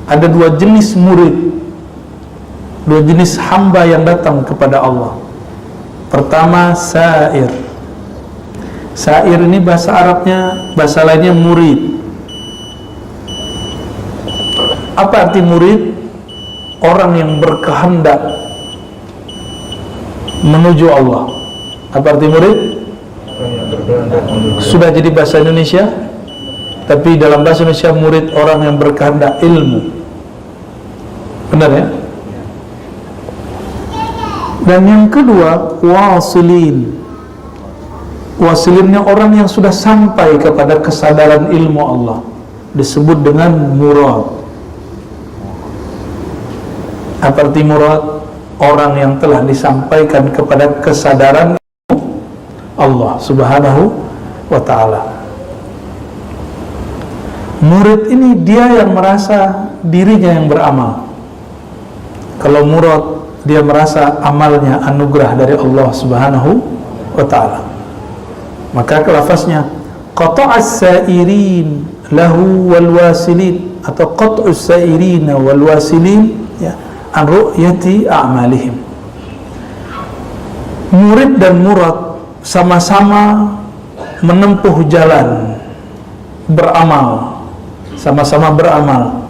ada dua jenis murid, dua jenis hamba yang datang kepada Allah. Pertama, sa'ir. Sa'ir ini bahasa Arabnya, bahasa lainnya murid. Apa arti murid? Orang yang berkehendak menuju Allah. Apa arti murid? Sudah jadi bahasa Indonesia, tapi dalam bahasa Indonesia murid orang yang berkehendak ilmu. Benar ya? Dan yang kedua, wasilin. Wasilinnya orang yang sudah sampai kepada kesadaran ilmu Allah, disebut dengan murad. Apa arti murad? Orang yang telah disampaikan kepada kesadaran Allah subhanahu wa ta'ala. Murid ini dia yang merasa dirinya yang beramal. Kalau murad, dia merasa amalnya anugerah dari Allah subhanahu wa ta'ala. Maka lafaznya qata'as sa'irin lahu wal wasilin, atau qat'us sa'irin wal wasilin, ya, an ru'yati a'malihim. Murid dan murad sama-sama menempuh jalan beramal, sama-sama beramal,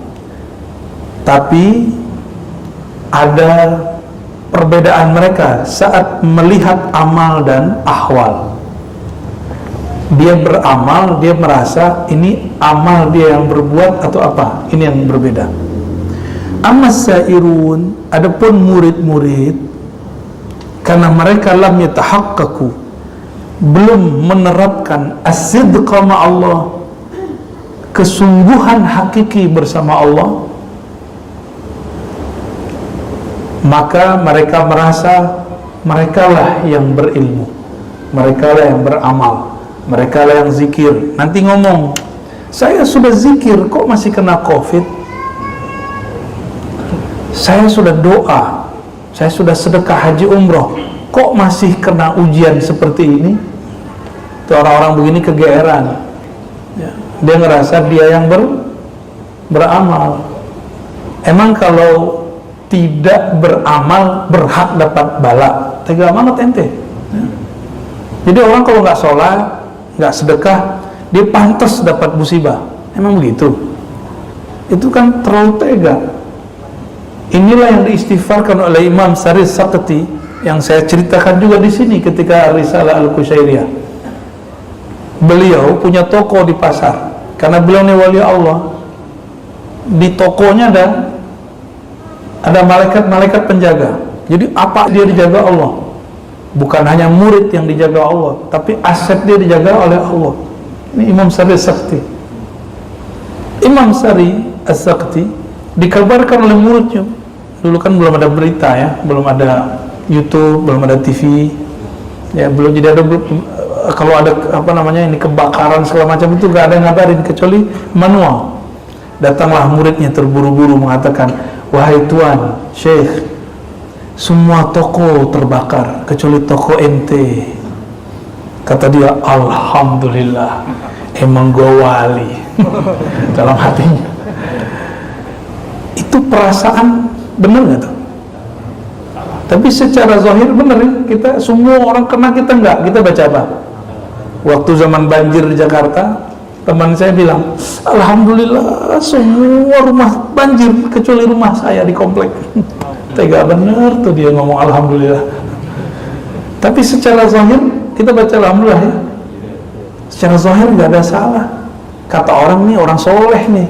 tapi ada perbedaan mereka saat melihat amal dan ahwal. Dia beramal, dia merasa ini amal dia yang berbuat atau apa, ini yang berbeda. Ammas sairun, adapun murid-murid, karena mereka lam yatahaqqaqu, belum menerapkan as-sidqa ma'allah, kesungguhan hakiki bersama Allah, maka mereka merasa merekalah yang berilmu, merekalah yang beramal, merekalah yang zikir. Nanti ngomong, saya sudah zikir kok masih kena COVID, saya sudah doa, saya sudah sedekah haji umroh, kok masih kena ujian seperti ini. Itu orang-orang begini kegeeran, ya. Dia ngerasa dia yang beramal. Emang kalau tidak beramal berhak dapat bala? Tega banget ente, ya. Jadi orang kalau nggak sholat, nggak sedekah, dia pantas dapat musibah. Emang begitu? Itu kan terlalu tega. Inilah yang diistighfarkan oleh Imam Sari Sakti, yang saya ceritakan juga di sini ketika Risalah Al-Qusyairiyah. Beliau punya toko di pasar, karena beliau ini wali Allah. Di tokonya ada malaikat-malaikat penjaga. Jadi apa dia dijaga Allah? Bukan hanya murid yang dijaga Allah, tapi aset dia dijaga oleh Allah. Ini Imam Sari Sakti. Imam Sari As-Sakti dikabarkan oleh muridnya. Dulu kan belum ada berita, ya, belum ada YouTube, belum ada TV, ya, belum. Jadi ada, kalau ada apa namanya ini kebakaran segala macam itu gak ada yang ngabarin kecuali manual. Datanglah muridnya terburu-buru mengatakan, wahai tuan Syekh, semua toko terbakar kecuali toko ente. Kata dia, alhamdulillah, emang gua wali. Dalam hatinya. Itu perasaan benar nggak tuh? Tapi secara zahir benar, ya, kita semua orang kena, kita enggak. Kita baca apa? Waktu zaman banjir di Jakarta, teman saya bilang, alhamdulillah semua rumah banjir kecuali rumah saya di komplek. Tega bener tuh dia ngomong alhamdulillah. Tapi secara zahir kita baca alhamdulillah, ya. Secara zahir nggak ada salah. Kata orang nih, orang soleh nih,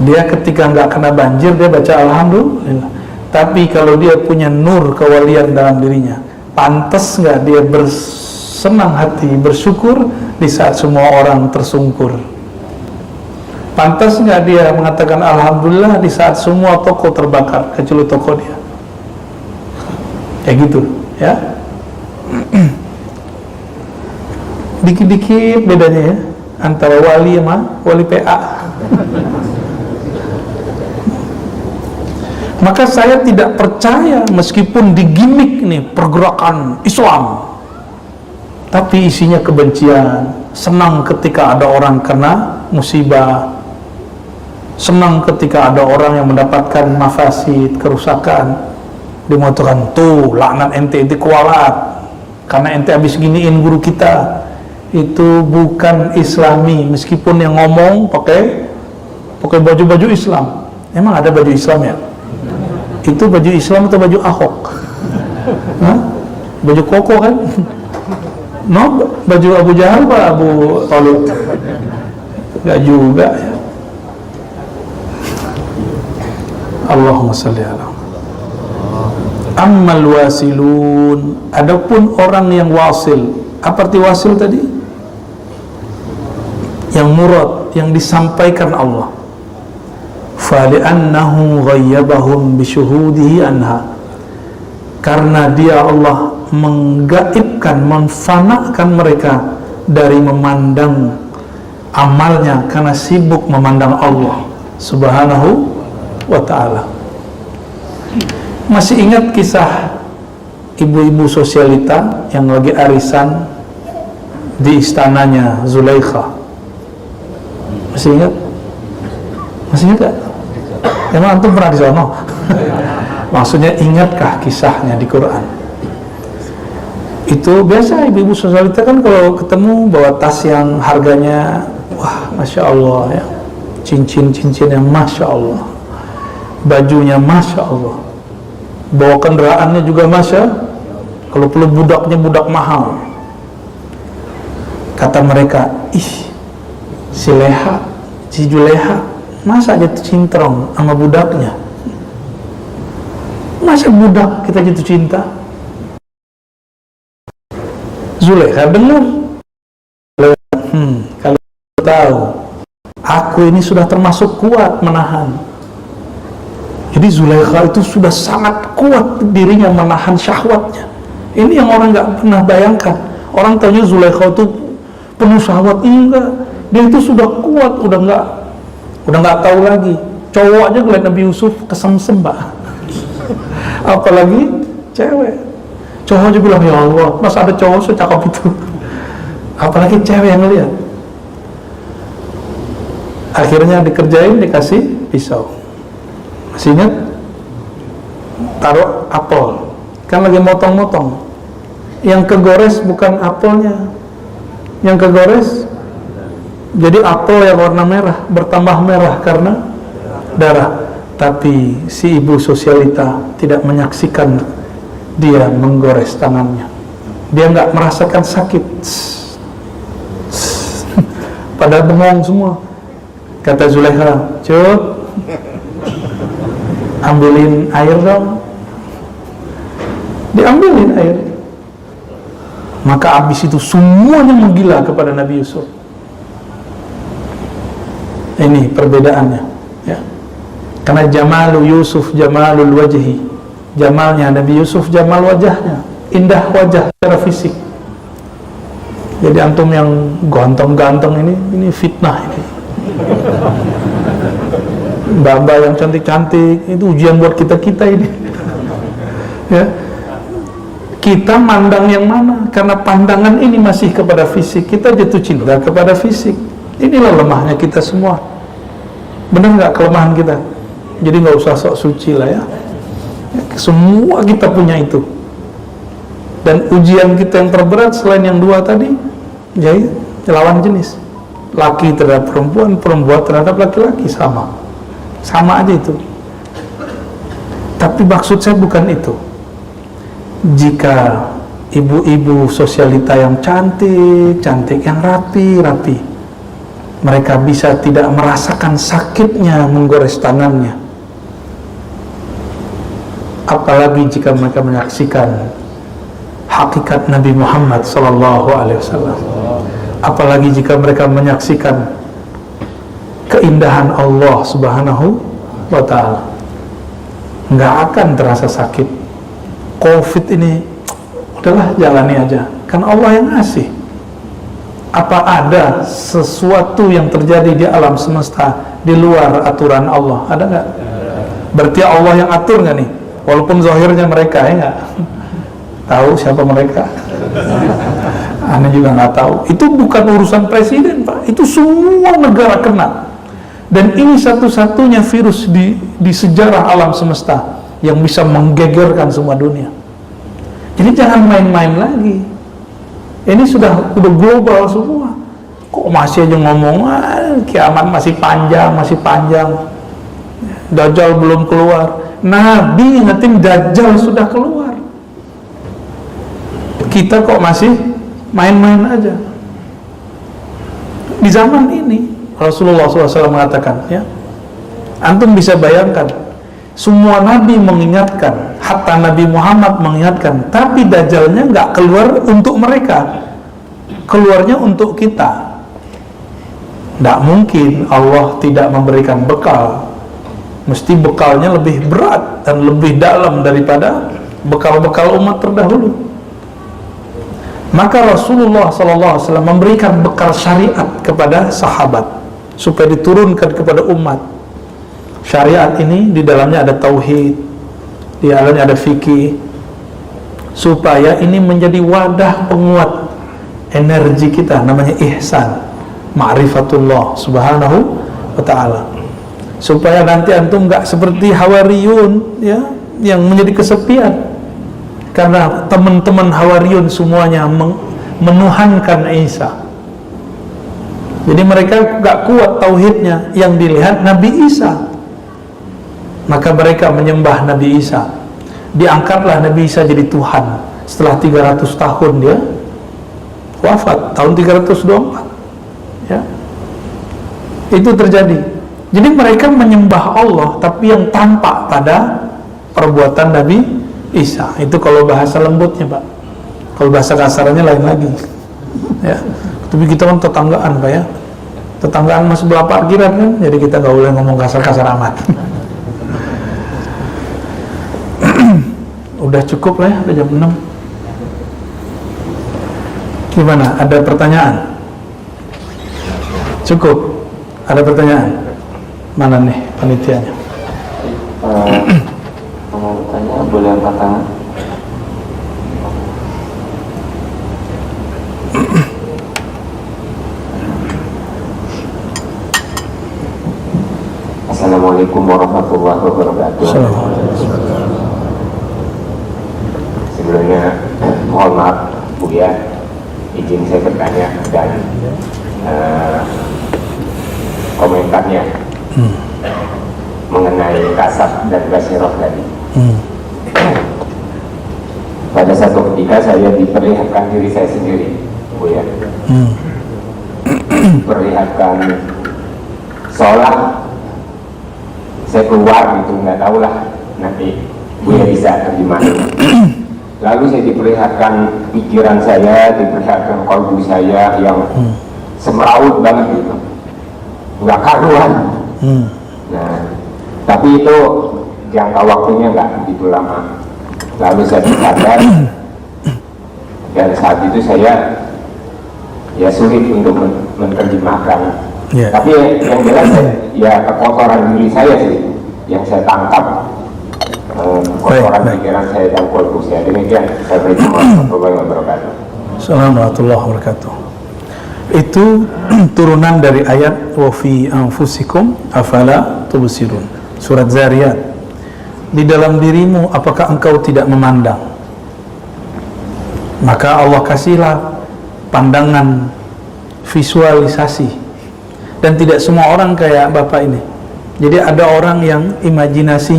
dia ketika nggak kena banjir dia baca alhamdulillah. Tapi kalau dia punya nur kewalian dalam dirinya, pantas nggak dia bersenang hati, bersyukur di saat semua orang tersungkur? Pantas nggak dia mengatakan alhamdulillah di saat semua toko terbakar kecuali toko dia? Kayak gitu, ya. Dikit-dikit bedanya, ya, antara wali sama wali PA. Maka saya tidak percaya meskipun digimik nih pergerakan Islam, tapi isinya kebencian. Senang ketika ada orang kena musibah, senang ketika ada orang yang mendapatkan mafasid, kerusakan. Dia mengatakan, tuh laknat ente kualat karena ente habis giniin guru kita. Itu bukan Islami, meskipun yang ngomong pakai baju-baju Islam. Emang ada baju Islam, ya? Itu baju Islam atau baju Ahok? Hah? Baju koko kan? No, baju Abu Jahal apa Abu Talib? Gak juga, ya. Allahumma salli ala. Ammal wasilun, adapun orang yang wasil. Apa arti wasil tadi? Yang murad, yang disampaikan Allah. fali'annahu ghayyabahum bisyuhudihi anha, karena dia Allah menggaibkan, memfanakan mereka dari memandang amalnya karena sibuk memandang Allah subhanahu wa ta'ala. Masih ingat kisah ibu-ibu sosialita yang lagi arisan di istananya Zulaikha? Masih ingat? Masih ingat gak? Emang antum pernah di sana? Maksudnya ingatkah kisahnya di Quran? Itu biasa ibu-ibu sosialita kan kalau ketemu bawa tas yang harganya wah Masya Allah ya, cincin-cincin yang Masya Allah, bajunya Masya Allah, bawa kendaraannya juga Masya, kalau perlu budaknya budak mahal. Kata mereka, ih si Leha, si Juleha masa jatuh cintrong sama budaknya, masa budak kita jatuh cinta. Zulekha dengar, kalau tahu aku ini sudah termasuk kuat menahan. Jadi Zulekha itu sudah sangat kuat dirinya menahan syahwatnya. Ini yang orang nggak pernah bayangkan. Orang tanya Zulekha itu penuh syahwat, enggak. Dia itu sudah kuat, udah nggak tahu lagi. Cowok aja ngeliat Nabi Yusuf kesemsem, Pak. Apalagi cewek. Cowok aja bilang, ya Allah, masa ada cowok secakap itu? Apalagi cewek yang ngeliat. Akhirnya dikerjain, dikasih pisau. Masih ingat? Taruh apel, kan lagi motong-motong. Yang kegores bukan apelnya, yang kegores jadi apel yang warna merah, bertambah merah karena darah. Tapi si ibu sosialita tidak menyaksikan dia menggores tangannya. Dia nggak merasakan sakit, padahal bengong semua. Kata Zulekha, Cuk, ambilin air dong. Diambilin air. Maka abis itu semuanya menggila kepada Nabi Yusuf. Ini perbedaannya, ya. Karena jamalu Yusuf jamalul wajhi, jamalnya Nabi Yusuf jamal wajahnya, indah wajah secara fisik. Jadi antum yang ganteng-ganteng ini fitnah ini. Mbak-mbak yang cantik-cantik itu ujian buat kita ini. Ya. Kita mandang yang mana? Karena pandangan ini masih kepada fisik, kita jatuh cinta kepada fisik. Inilah lemahnya kita semua. Benar nggak kelemahan kita? Jadi nggak usah sok suci lah ya. Semua kita punya itu. Dan ujian kita yang terberat selain yang dua tadi, jadi lawan jenis. Laki terhadap perempuan, perempuan terhadap laki-laki, sama aja itu. Tapi maksud saya bukan itu. Jika ibu-ibu sosialita yang cantik, yang rapi, mereka bisa tidak merasakan sakitnya menggores tangannya, apalagi jika mereka menyaksikan hakikat Nabi Muhammad SAW, apalagi jika mereka menyaksikan keindahan Allah Subhanahu wa Ta'ala, nggak akan terasa sakit. Covid ini udahlah jalani aja, kan Allah yang ngasih. Apa ada sesuatu yang terjadi di alam semesta di luar aturan Allah? Ada nggak? Berarti Allah yang atur nggak nih? Walaupun zahirnya mereka ya nggak tahu siapa mereka. Anda juga nggak tahu. Itu bukan urusan presiden, Pak. Itu semua negara kena. Dan ini satu-satunya virus di sejarah alam semesta yang bisa menggegerkan semua dunia. Jadi jangan main-main lagi. Ini sudah global semua. Kok masih aja ngomong kiamat masih panjang. Dajjal belum keluar. Nabi ngatin Dajjal sudah keluar. Kita kok masih main-main aja. Di zaman ini Rasulullah SAW mengatakan, ya, antum bisa bayangkan, semua Nabi mengingatkan, hatta Nabi Muhammad mengingatkan, tapi Dajjalnya nggak keluar untuk mereka, keluarnya untuk kita. Nggak mungkin Allah tidak memberikan bekal mesti bekalnya lebih berat dan lebih dalam daripada bekal-bekal umat terdahulu. Maka Rasulullah SAW memberikan bekal syariat kepada sahabat supaya diturunkan kepada umat. Syariat ini di dalamnya ada tauhid, di dalamnya ada fikih, supaya ini menjadi wadah penguat energi kita, namanya ihsan, ma'rifatullah subhanahu wa ta'ala, supaya nanti antum gak seperti Hawariyun ya, yang menjadi kesepian karena teman-teman Hawariyun semuanya menuhankan Isa. Jadi mereka gak kuat tauhidnya, yang dilihat Nabi Isa, maka mereka menyembah Nabi Isa. Diangkatlah Nabi Isa jadi Tuhan setelah 300 tahun dia wafat, tahun 324 ya. Itu terjadi. Jadi mereka menyembah Allah tapi yang tampak pada perbuatan Nabi Isa. Itu kalau bahasa lembutnya, Pak. Kalau bahasa kasarnya lain lagi ya. Tapi kita kan tetanggaan, Pak ya. Tetanggaan mas sebelah parkiran kan, jadi kita gak boleh ngomong kasar-kasar amat. Udah cukup lah ya, udah jam 6. Gimana? Ada pertanyaan? Cukup? Ada pertanyaan? Mana nih panitianya? Mau tanya, boleh angkat tangan? Assalamualaikum warahmatullahi wabarakatuh. Sebelumnya mohon maaf Buya, izin saya bertanya dan komentarnya mengenai kasab dan basiroh tadi. Pada satu ketika saya diperlihatkan diri saya sendiri, Buya, perlihatkan sholat, saya keluar gitu, nggak tahu lah nanti Buya bisa terjemahin. Lalu saya diperlihatkan pikiran saya, diperlihatkan kalbu saya yang semeraut banget gitu, nggak karuan. Nah, tapi itu jangka waktunya nggak begitu lama. Lalu saya sadar, dan saat itu saya ya sulit untuk menerjemahkan. Tapi yang jelas ya kekotoran diri saya sih yang saya tangkap, kotoran pikiran saya dan kalbu saya. Demikian. Assalamualaikum warahmatullahi wabarakatuh. Assalamualaikum warahmatullahi wabarakatuh. Itu turunan dari ayat wa fi anfusikum afala tubsirun, surat Zariyat. Di dalam dirimu apakah engkau tidak memandang? Maka Allah kasihlah pandangan visualisasi. Dan tidak semua orang kayak Bapak ini. Jadi ada orang yang imajinasi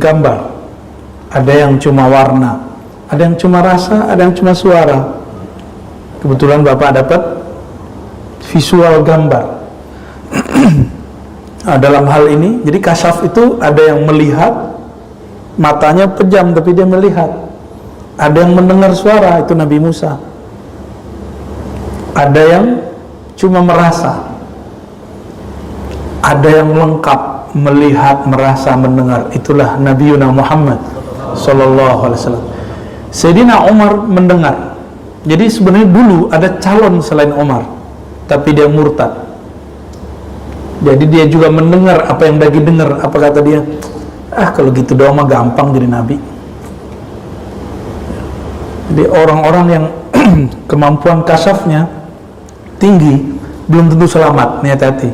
gambar, ada yang cuma warna, ada yang cuma rasa, ada yang cuma suara. Kebetulan Bapak dapat visual gambar. Nah, dalam hal ini, jadi kasyaf itu ada yang melihat, matanya pejam tapi dia melihat. Ada yang mendengar suara, itu Nabi Musa. Ada yang cuma merasa. Ada yang lengkap, melihat, merasa, mendengar. Itulah Nabi Muhammad sallallahu alaihi wasallam. Sayyidina Umar mendengar. Jadi sebenarnya dulu ada calon selain Umar, tapi dia murtad. Jadi dia juga mendengar apa yang lagi dengar. Apa kata dia? Kalau gitu doang mah gampang jadi nabi. Jadi orang-orang yang kemampuan kasyafnya tinggi belum tentu selamat. Nih hati-hati.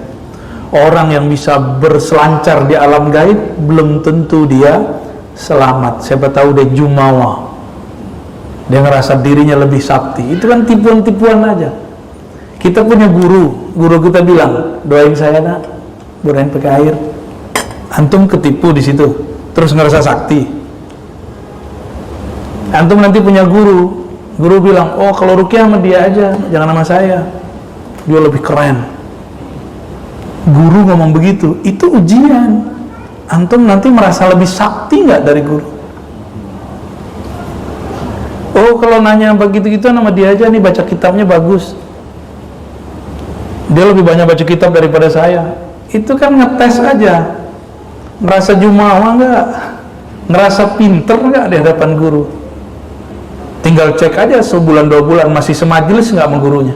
Orang yang bisa berselancar di alam gaib belum tentu dia selamat. Siapa tahu dia jumawa, dia ngerasa dirinya lebih sakti. Itu kan tipuan-tipuan aja. Kita punya guru kita bilang, doain saya nak, burain pakai air. Antum ketipu di situ, terus ngerasa sakti. Antum nanti punya guru bilang, oh kalau ruqyah sama dia aja, jangan sama saya, dia lebih keren. Guru ngomong begitu, itu ujian. Antum nanti merasa lebih sakti nggak dari guru? Oh kalau nanya begitu-gitu nama dia aja nih, baca kitabnya bagus, dia lebih banyak baca kitab daripada saya. itu kan ngetes aja, ngerasa jumawa nggak, ngerasa pinter nggak di hadapan guru. Tinggal cek aja sebulan 2 bulan masih semajelis nggak sama gurunya.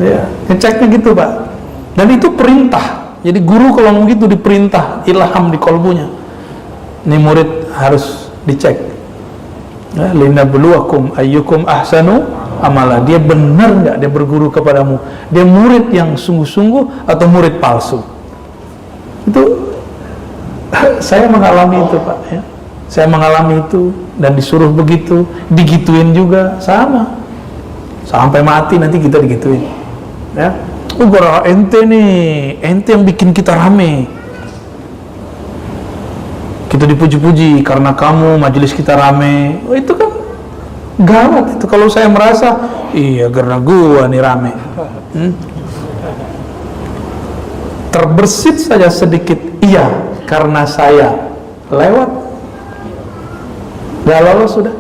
Ya, ngeceknya gitu Pak. Dan itu perintah. Jadi guru kalau begitu diperintah, ilham di kolbunya. Ini murid harus dicek. Ya, linabluwakum ayyukum ahsanu amala. Dia benar nggak dia berguru kepadamu? Dia murid yang sungguh-sungguh atau murid palsu? Itu saya mengalami itu Pak. Ya. Saya mengalami itu dan disuruh begitu, digituin juga sama. Sampai mati nanti kita digituin. Ya, gara ente nih, ente yang bikin kita rame. Kita dipuji-puji karena kamu majelis kita rame. Oh, itu kan gawat itu kalau saya merasa iya karena gua nih rame. Terbersit saja sedikit iya karena saya lewat. Gak lolos sudah.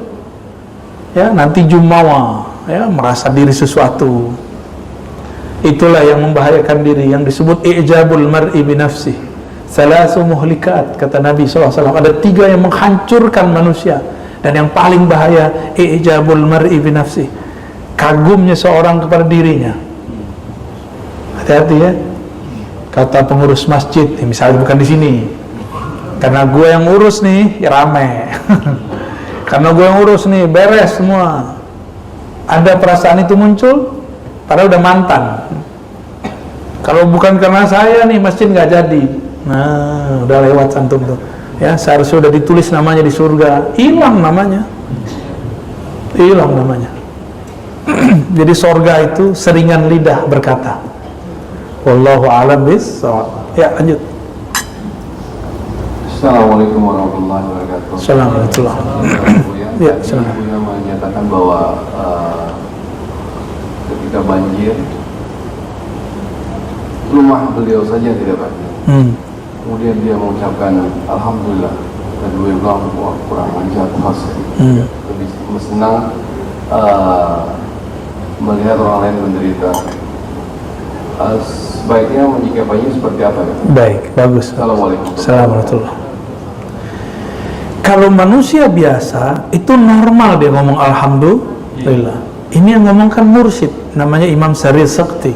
Ya, nanti jumawa, ya, merasa diri sesuatu. Itulah yang membahayakan diri, yang disebut i'jabul mar'i binafsih. Salasu muhlikat, kata Nabi SAW. Ada 3 yang menghancurkan manusia. Dan yang paling bahaya, i'jabul mar'i binafsih. Kagumnya seorang kepada dirinya. Hati-hati ya. Kata pengurus masjid, misalnya bukan di sini. Karena gue yang urus nih, ya rame. Karena gue yang urus nih, beres semua. Ada perasaan itu muncul, padahal udah mantan. Kalau bukan karena saya nih, masjid nggak jadi. Nah, udah lewat santum tuh. Ya, seharusnya udah ditulis namanya di surga, hilang namanya. Hilang namanya. Jadi surga itu seringan lidah berkata. Wallahu a'lam bis-shawab. Ya, lanjut. Assalamualaikum warahmatullahi wabarakatuh. Assalamualaikum. Ya, silakan. Ibu yang menyatakan bahwa ketika banjir rumah beliau saja tidak banjir. Kemudian dia mengucapkan alhamdulillah dan beliau bilang wah kurang ajar lebih senang melihat orang lain menderita. Sebaiknya menyikapinya seperti apa ya? Baik, bagus. Assalamualaikum. Kalau manusia biasa itu normal dia ngomong alhamdulillah. Ini yang ngomongkan mursyid, namanya Imam Syaril Sakti,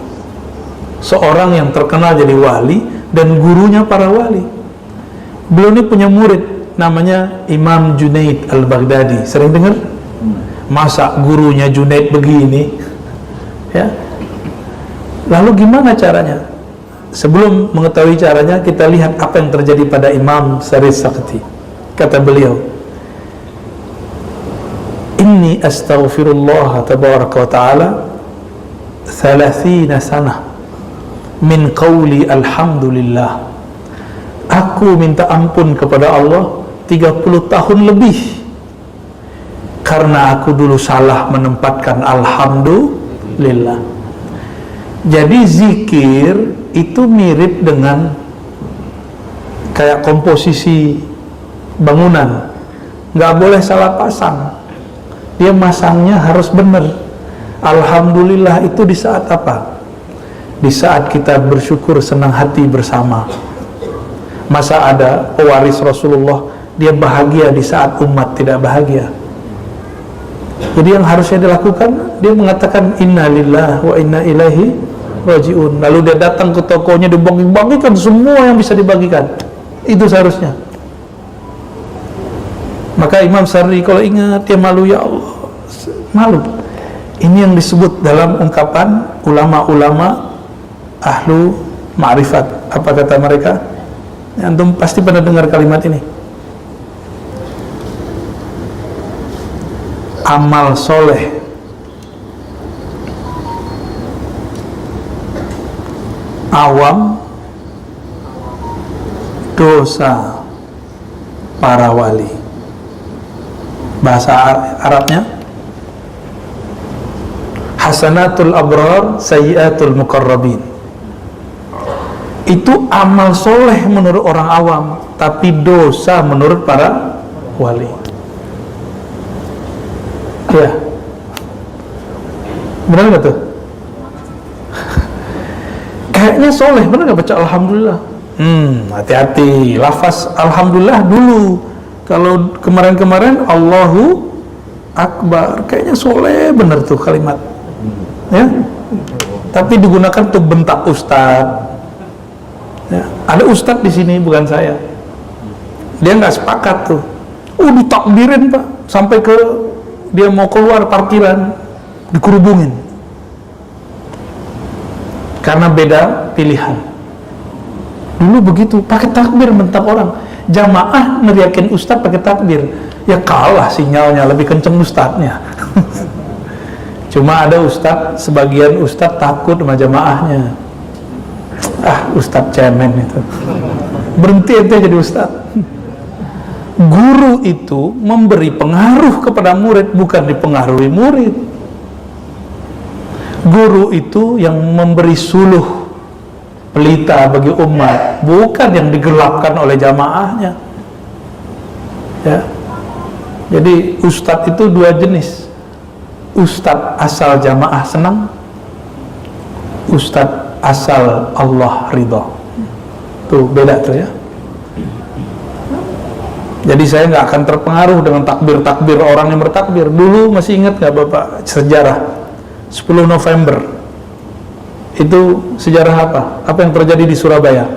seorang yang terkenal jadi wali dan gurunya para wali. Beliau ini punya murid namanya Imam Junaid Al-Baghdadi. Sering dengar? Masa gurunya Junaid begini? Ya. Lalu gimana caranya? Sebelum mengetahui caranya, kita lihat apa yang terjadi pada Imam Syaril Sakti. Kata beliau, inni astaghfirullah tabaraka wa ta'ala 30 sanah min qawli alhamdulillah. Aku minta ampun kepada Allah 30 tahun lebih karena aku dulu salah menempatkan alhamdulillah. Jadi zikir itu mirip dengan kayak komposisi bangunan, nggak boleh salah pasang. Dia masangnya harus benar. Alhamdulillah itu di saat apa? Di saat kita bersyukur, senang hati bersama. Masa ada pewaris Rasulullah dia bahagia di saat umat tidak bahagia? Jadi yang harusnya dilakukan, dia mengatakan inna lillahi wa inna ilaihi rajiun. Lalu dia datang ke tokonya, dibagi-bagikan semua yang bisa dibagikan. Itu seharusnya. Maka Imam Syarri kalau ingat dia malu, ya Allah, malu. Ini yang disebut dalam ungkapan ulama-ulama ahlu ma'rifat. Apa kata mereka? Antum pasti pernah dengar kalimat ini. Amal soleh awam, dosa para wali. Bahasa Arabnya hasanatul abrar sayyiatul muqarrabin. Itu amal soleh menurut orang awam, tapi dosa menurut para wali. Ya, benar nggak tuh? kayaknya soleh, bener nggak baca alhamdulillah? Hati-hati, lafaz alhamdulillah dulu. Kalau kemarin-kemarin Allahu Akbar, kayaknya soleh bener tuh kalimat, ya. Tapi digunakan untuk bentak ustadz. Ya. Ada ustadz di sini, bukan saya. Dia nggak sepakat tuh. Ditakbirin Pak, sampai ke dia mau keluar parkiran dikerubungin. Karena beda pilihan. Dulu begitu, pakai takbir bentak orang. Jamaah neriakin ustadz pakai takbir, ya kalah sinyalnya, lebih kenceng ustadznya. Cuma ada ustadz, sebagian ustadz takut sama jamaahnya. Ustadz cemen itu. Berhenti ente jadi ustadz. Guru itu memberi pengaruh kepada murid, bukan dipengaruhi murid. Guru itu yang memberi suluh pelita bagi umat, bukan yang digelapkan oleh jamaahnya. Ya. Jadi ustadz itu dua jenis. Ustadz asal jamaah senang, ustadz asal Allah ridha. Tuh beda tuh ya. Jadi saya nggak akan terpengaruh dengan takbir-takbir orang yang bertakbir. Dulu masih ingat nggak Bapak sejarah 10 November itu sejarah apa? Apa yang terjadi di Surabaya?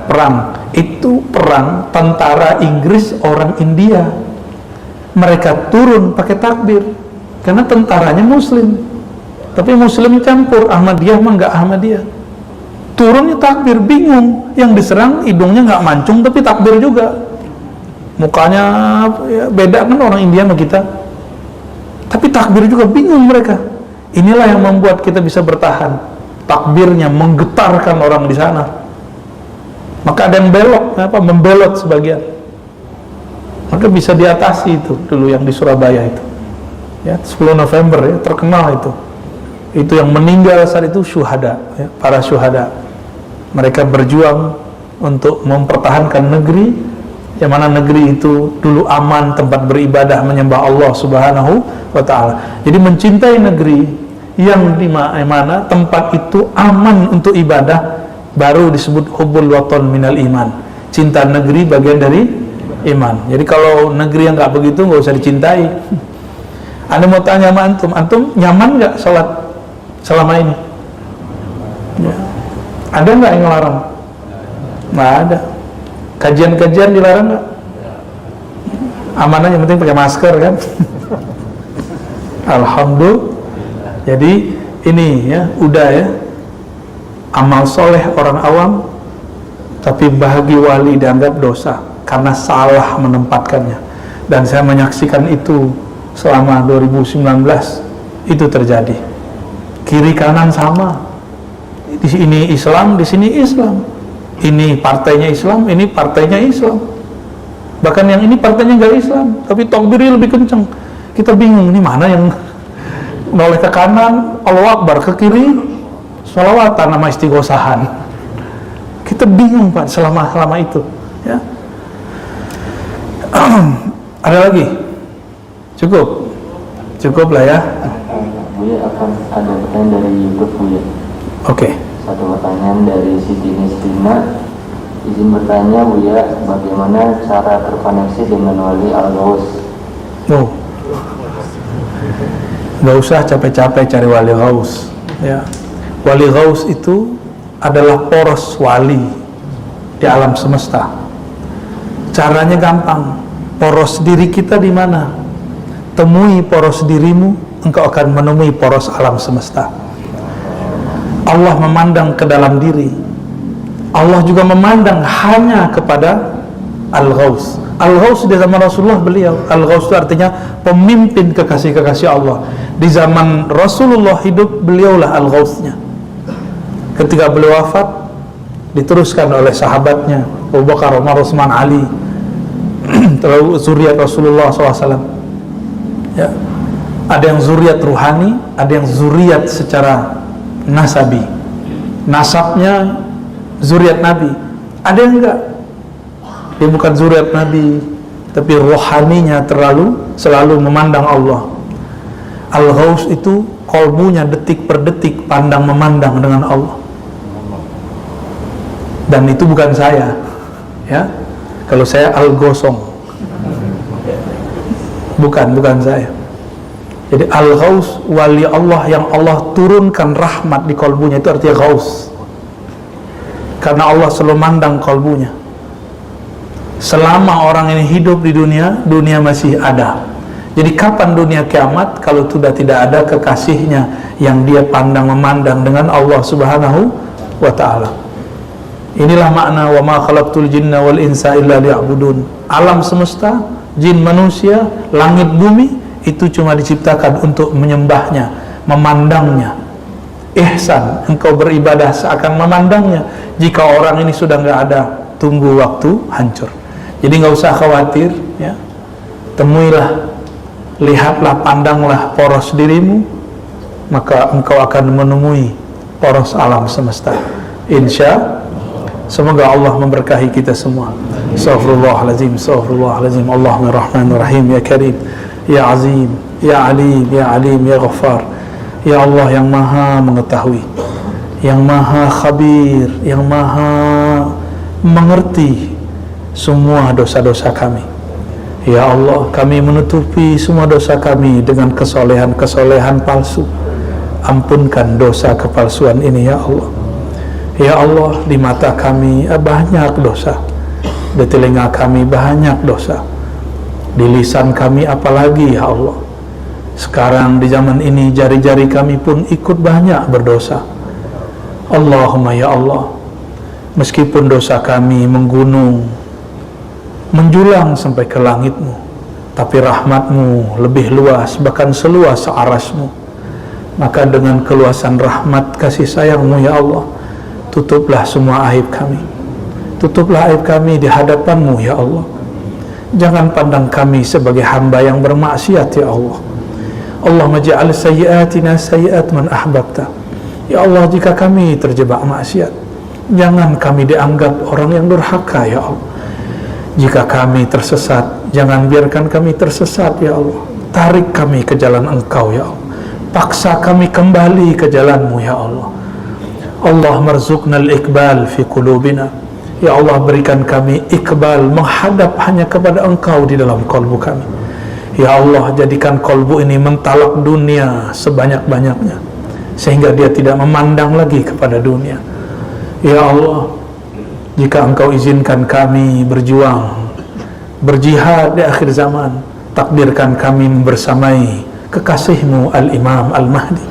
Perang. Itu perang tentara Inggris orang India. Mereka turun pakai takbir karena tentaranya Muslim. Tapi Muslim campur, Ahmadiyah mah nggak Ahmadiyah. Turunnya takbir, bingung. Yang diserang hidungnya nggak mancung tapi takbir juga. Mukanya ya, beda kan orang India sama kita. Tapi takbir juga, bingung mereka. Inilah yang membuat kita bisa bertahan. Takbirnya menggetarkan orang di sana. Maka ada yang belok, membelot sebagian. Maka bisa diatasi itu dulu yang di Surabaya itu. Ya, 10 November ya, terkenal itu. Itu yang meninggal saat itu syuhada, ya, para syuhada. Mereka berjuang untuk mempertahankan negeri, yang mana negeri itu dulu aman, tempat beribadah menyembah Allah Subhanahu wa ta'ala. Jadi mencintai negeri yang di mana tempat itu aman untuk ibadah, baru disebut hubbul watan minal iman. Cinta negeri bagian dari iman. Jadi kalau negeri yang nggak begitu nggak usah dicintai. Anda mau tanya sama antum nyaman nggak sholat selama ini? Ya. Ada nggak yang ngelarang? Nggak ada. Kajian-kajian dilarang nggak? Amanah, yang penting pakai masker kan? Alhamdulillah. Jadi ini ya, udah ya, amal soleh orang awam, tapi bagi wali dianggap dosa karena salah menempatkannya. Dan saya menyaksikan itu selama 2019 itu terjadi. Kiri kanan sama. Di sini Islam, di sini Islam. Ini partainya Islam, ini partainya Islam. Bahkan yang ini partainya nggak Islam, tapi takbirnya lebih kencang. Kita bingung, ini mana yang noleh ke kanan, Allahu Akbar, ke kiri, sholawatan nama istighosahan. Kita bingung Pak selama itu. Ya. Ada lagi? Cukup lah ya. Buya akan ada pertanyaan dari YouTube Buya. Oke. Satu pertanyaan dari Siti Nistina. Izin bertanya Buya, bagaimana cara terkoneksi dengan wali Al-Ghaus? Oh, nggak usah capek-capek cari wali Ghaus. Ya, wali Ghaus itu adalah poros wali di alam semesta. Caranya gampang. Poros diri kita di mana? Temui poros dirimu, engkau akan menemui poros alam semesta. Allah memandang ke dalam diri. Allah juga memandang hanya kepada Al-Ghaus. Al-Ghaus di zaman Rasulullah beliau. Al-Ghaus itu artinya pemimpin kekasih-kekasih Allah. Di zaman Rasulullah hidup, beliaulah Al-Ghausnya. Ketika beliau wafat, diteruskan oleh sahabatnya Abu Bakar, Umar, Utsman, Ali. Terlalu zuriat Rasulullah SAW. Ya. Ada yang zuriat ruhani, ada yang zuriat secara nasabi, nasabnya zuriat Nabi. Ada yang enggak, dia bukan zuriat Nabi, tapi rohaninya selalu memandang Allah. Al-Ghaus itu kolbunya detik per detik memandang dengan Allah. Dan itu bukan saya, ya. Kalau saya Al-Gosong, bukan saya. Jadi Al-Ghaus, wali Allah yang Allah turunkan rahmat di kolbunya, itu artinya Ghaus. Karena Allah selalu mandang kolbunya. Selama orang ini hidup di dunia, dunia masih ada. Jadi kapan dunia kiamat kalau sudah tidak ada kekasihnya yang dia memandang dengan Allah Subhanahu wa ta'ala. Inilah makna wa ma khalaqtul jinna wal insa illa liya'budun. Alam semesta, jin, manusia, langit, bumi itu cuma diciptakan untuk menyembahnya, memandangnya. Ihsan, engkau beribadah seakan memandangnya. Jika orang ini sudah nggak ada, tunggu waktu hancur. Jadi nggak usah khawatir, ya. Temuilah, lihatlah, pandanglah poros dirimu, maka engkau akan menemui poros alam semesta. Insya, semoga Allah memberkahi kita semua. Astaghfirullahaladzim, astaghfirullahaladzim. Allahumma rahmanir rahim, ya karim, ya azim, ya alim, ya alim, ya ghaffar. Ya Allah yang maha mengetahui, yang maha khabir, yang maha mengerti semua dosa-dosa kami. Ya Allah, kami menutupi semua dosa kami dengan kesolehan-kesolehan palsu. Ampunkan dosa kepalsuan ini ya Allah. Ya Allah, di mata kami banyak dosa, di telinga kami banyak dosa, di lisan kami apalagi ya Allah. Sekarang di zaman ini jari-jari kami pun ikut banyak berdosa. Allahumma ya Allah, meskipun dosa kami menggunung, menjulang sampai ke langit-Mu, tapi rahmat-Mu lebih luas, bahkan seluas arasy-Mu. Maka dengan keluasan rahmat kasih sayang-Mu ya Allah, tutuplah semua aib kami. Tutuplah aib kami di hadapan-Mu ya Allah. Jangan pandang kami sebagai hamba yang bermaksiat ya Allah. Allahumma ja'al sayyiatina sayyiat man ahbabta. Ya Allah, jika kami terjebak maksiat, jangan kami dianggap orang yang durhaka ya Allah. Jika kami tersesat, jangan biarkan kami tersesat ya Allah. Tarik kami ke jalan Engkau ya Allah. Paksa kami kembali ke jalan-Mu ya Allah. Allah marzuqnal iqbal fi qulubina. Ya Allah, berikan kami iqbal, menghadap hanya kepada Engkau di dalam kalbu kami. Ya Allah, jadikan kalbu ini mentalak dunia sebanyak-banyaknya, sehingga dia tidak memandang lagi kepada dunia. Ya Allah, jika Engkau izinkan kami berjuang, berjihad di akhir zaman, takdirkan kami membersamai kekasih-Mu Al-Imam Al-Mahdi.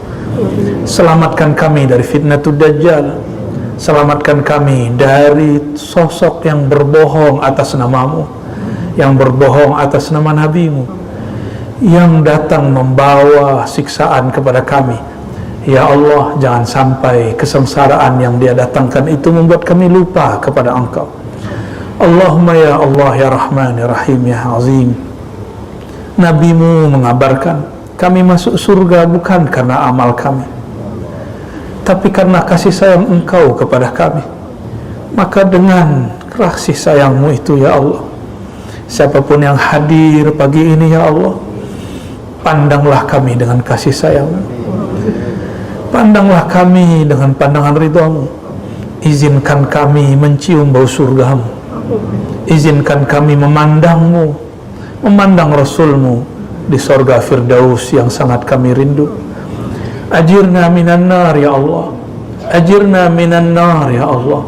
Selamatkan kami dari fitnatul Dajjal. Selamatkan kami dari sosok yang berbohong atas nama-Mu, yang berbohong atas nama Nabi-Mu, yang datang membawa siksaan kepada kami. Ya Allah, jangan sampai kesengsaraan yang dia datangkan itu membuat kami lupa kepada Engkau. Allahumma ya Allah ya Rahman ya Rahim ya Azim. Nabi-Mu mengabarkan kami masuk surga bukan karena amal kami, tapi karena kasih sayang Engkau kepada kami. Maka dengan kasih sayang-Mu itu ya Allah, siapapun yang hadir pagi ini ya Allah, pandanglah kami dengan kasih sayang-Mu. Pandanglah kami dengan pandangan ridha-Mu. Izinkan kami mencium bau surga-Mu. Izinkan kami memandang-Mu, memandang Rasul-Mu di sorga Firdaus yang sangat kami rindu. Ajirna minan nar ya Allah. Ajirna minan nar ya Allah.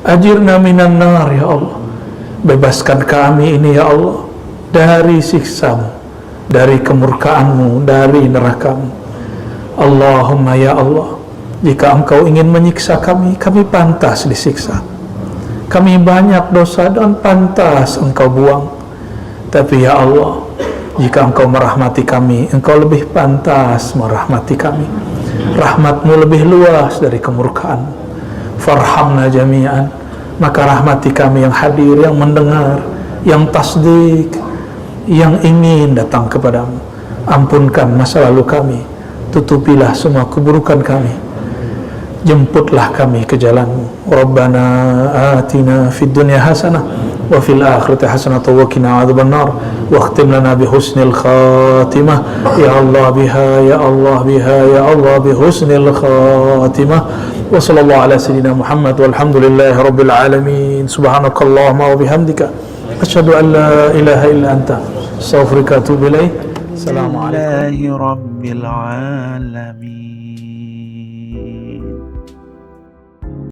Ajirna minan nar ya Allah. Bebaskan kami ini ya Allah dari siksa-Mu, dari kemurkaan-Mu, dari neraka-Mu. Allahumma ya Allah, jika Engkau ingin menyiksa kami, kami pantas disiksa. Kami banyak dosa dan pantas Engkau buang. Tapi ya Allah, jika Engkau merahmati kami, Engkau lebih pantas merahmati kami. Rahmat-Mu lebih luas dari kemurkaan-Mu. Farhamna jami'an. Maka rahmati kami yang hadir, yang mendengar, yang tasdik, yang ingin datang kepadamu. Ampunkan masa lalu kami, tutupilah semua keburukan kami, jemputlah kami ke jalan-Mu. Rabbana atina fid dunya hasanah wa fil akhirati hasanatan wa qina adzabannar wa khtim lana bi husnil khatimah ya Allah biha ya Allah biha ya Allah bi husnil khatimah wa sallallahu ala sayyidina Muhammad walhamdulillahi rabbil alamin subhanakallahumma wa bihamdika asyhadu an la ilaha illa anta astaghfiruka wa atubu ilaik. Assalamualaikum. Rabbil alamin.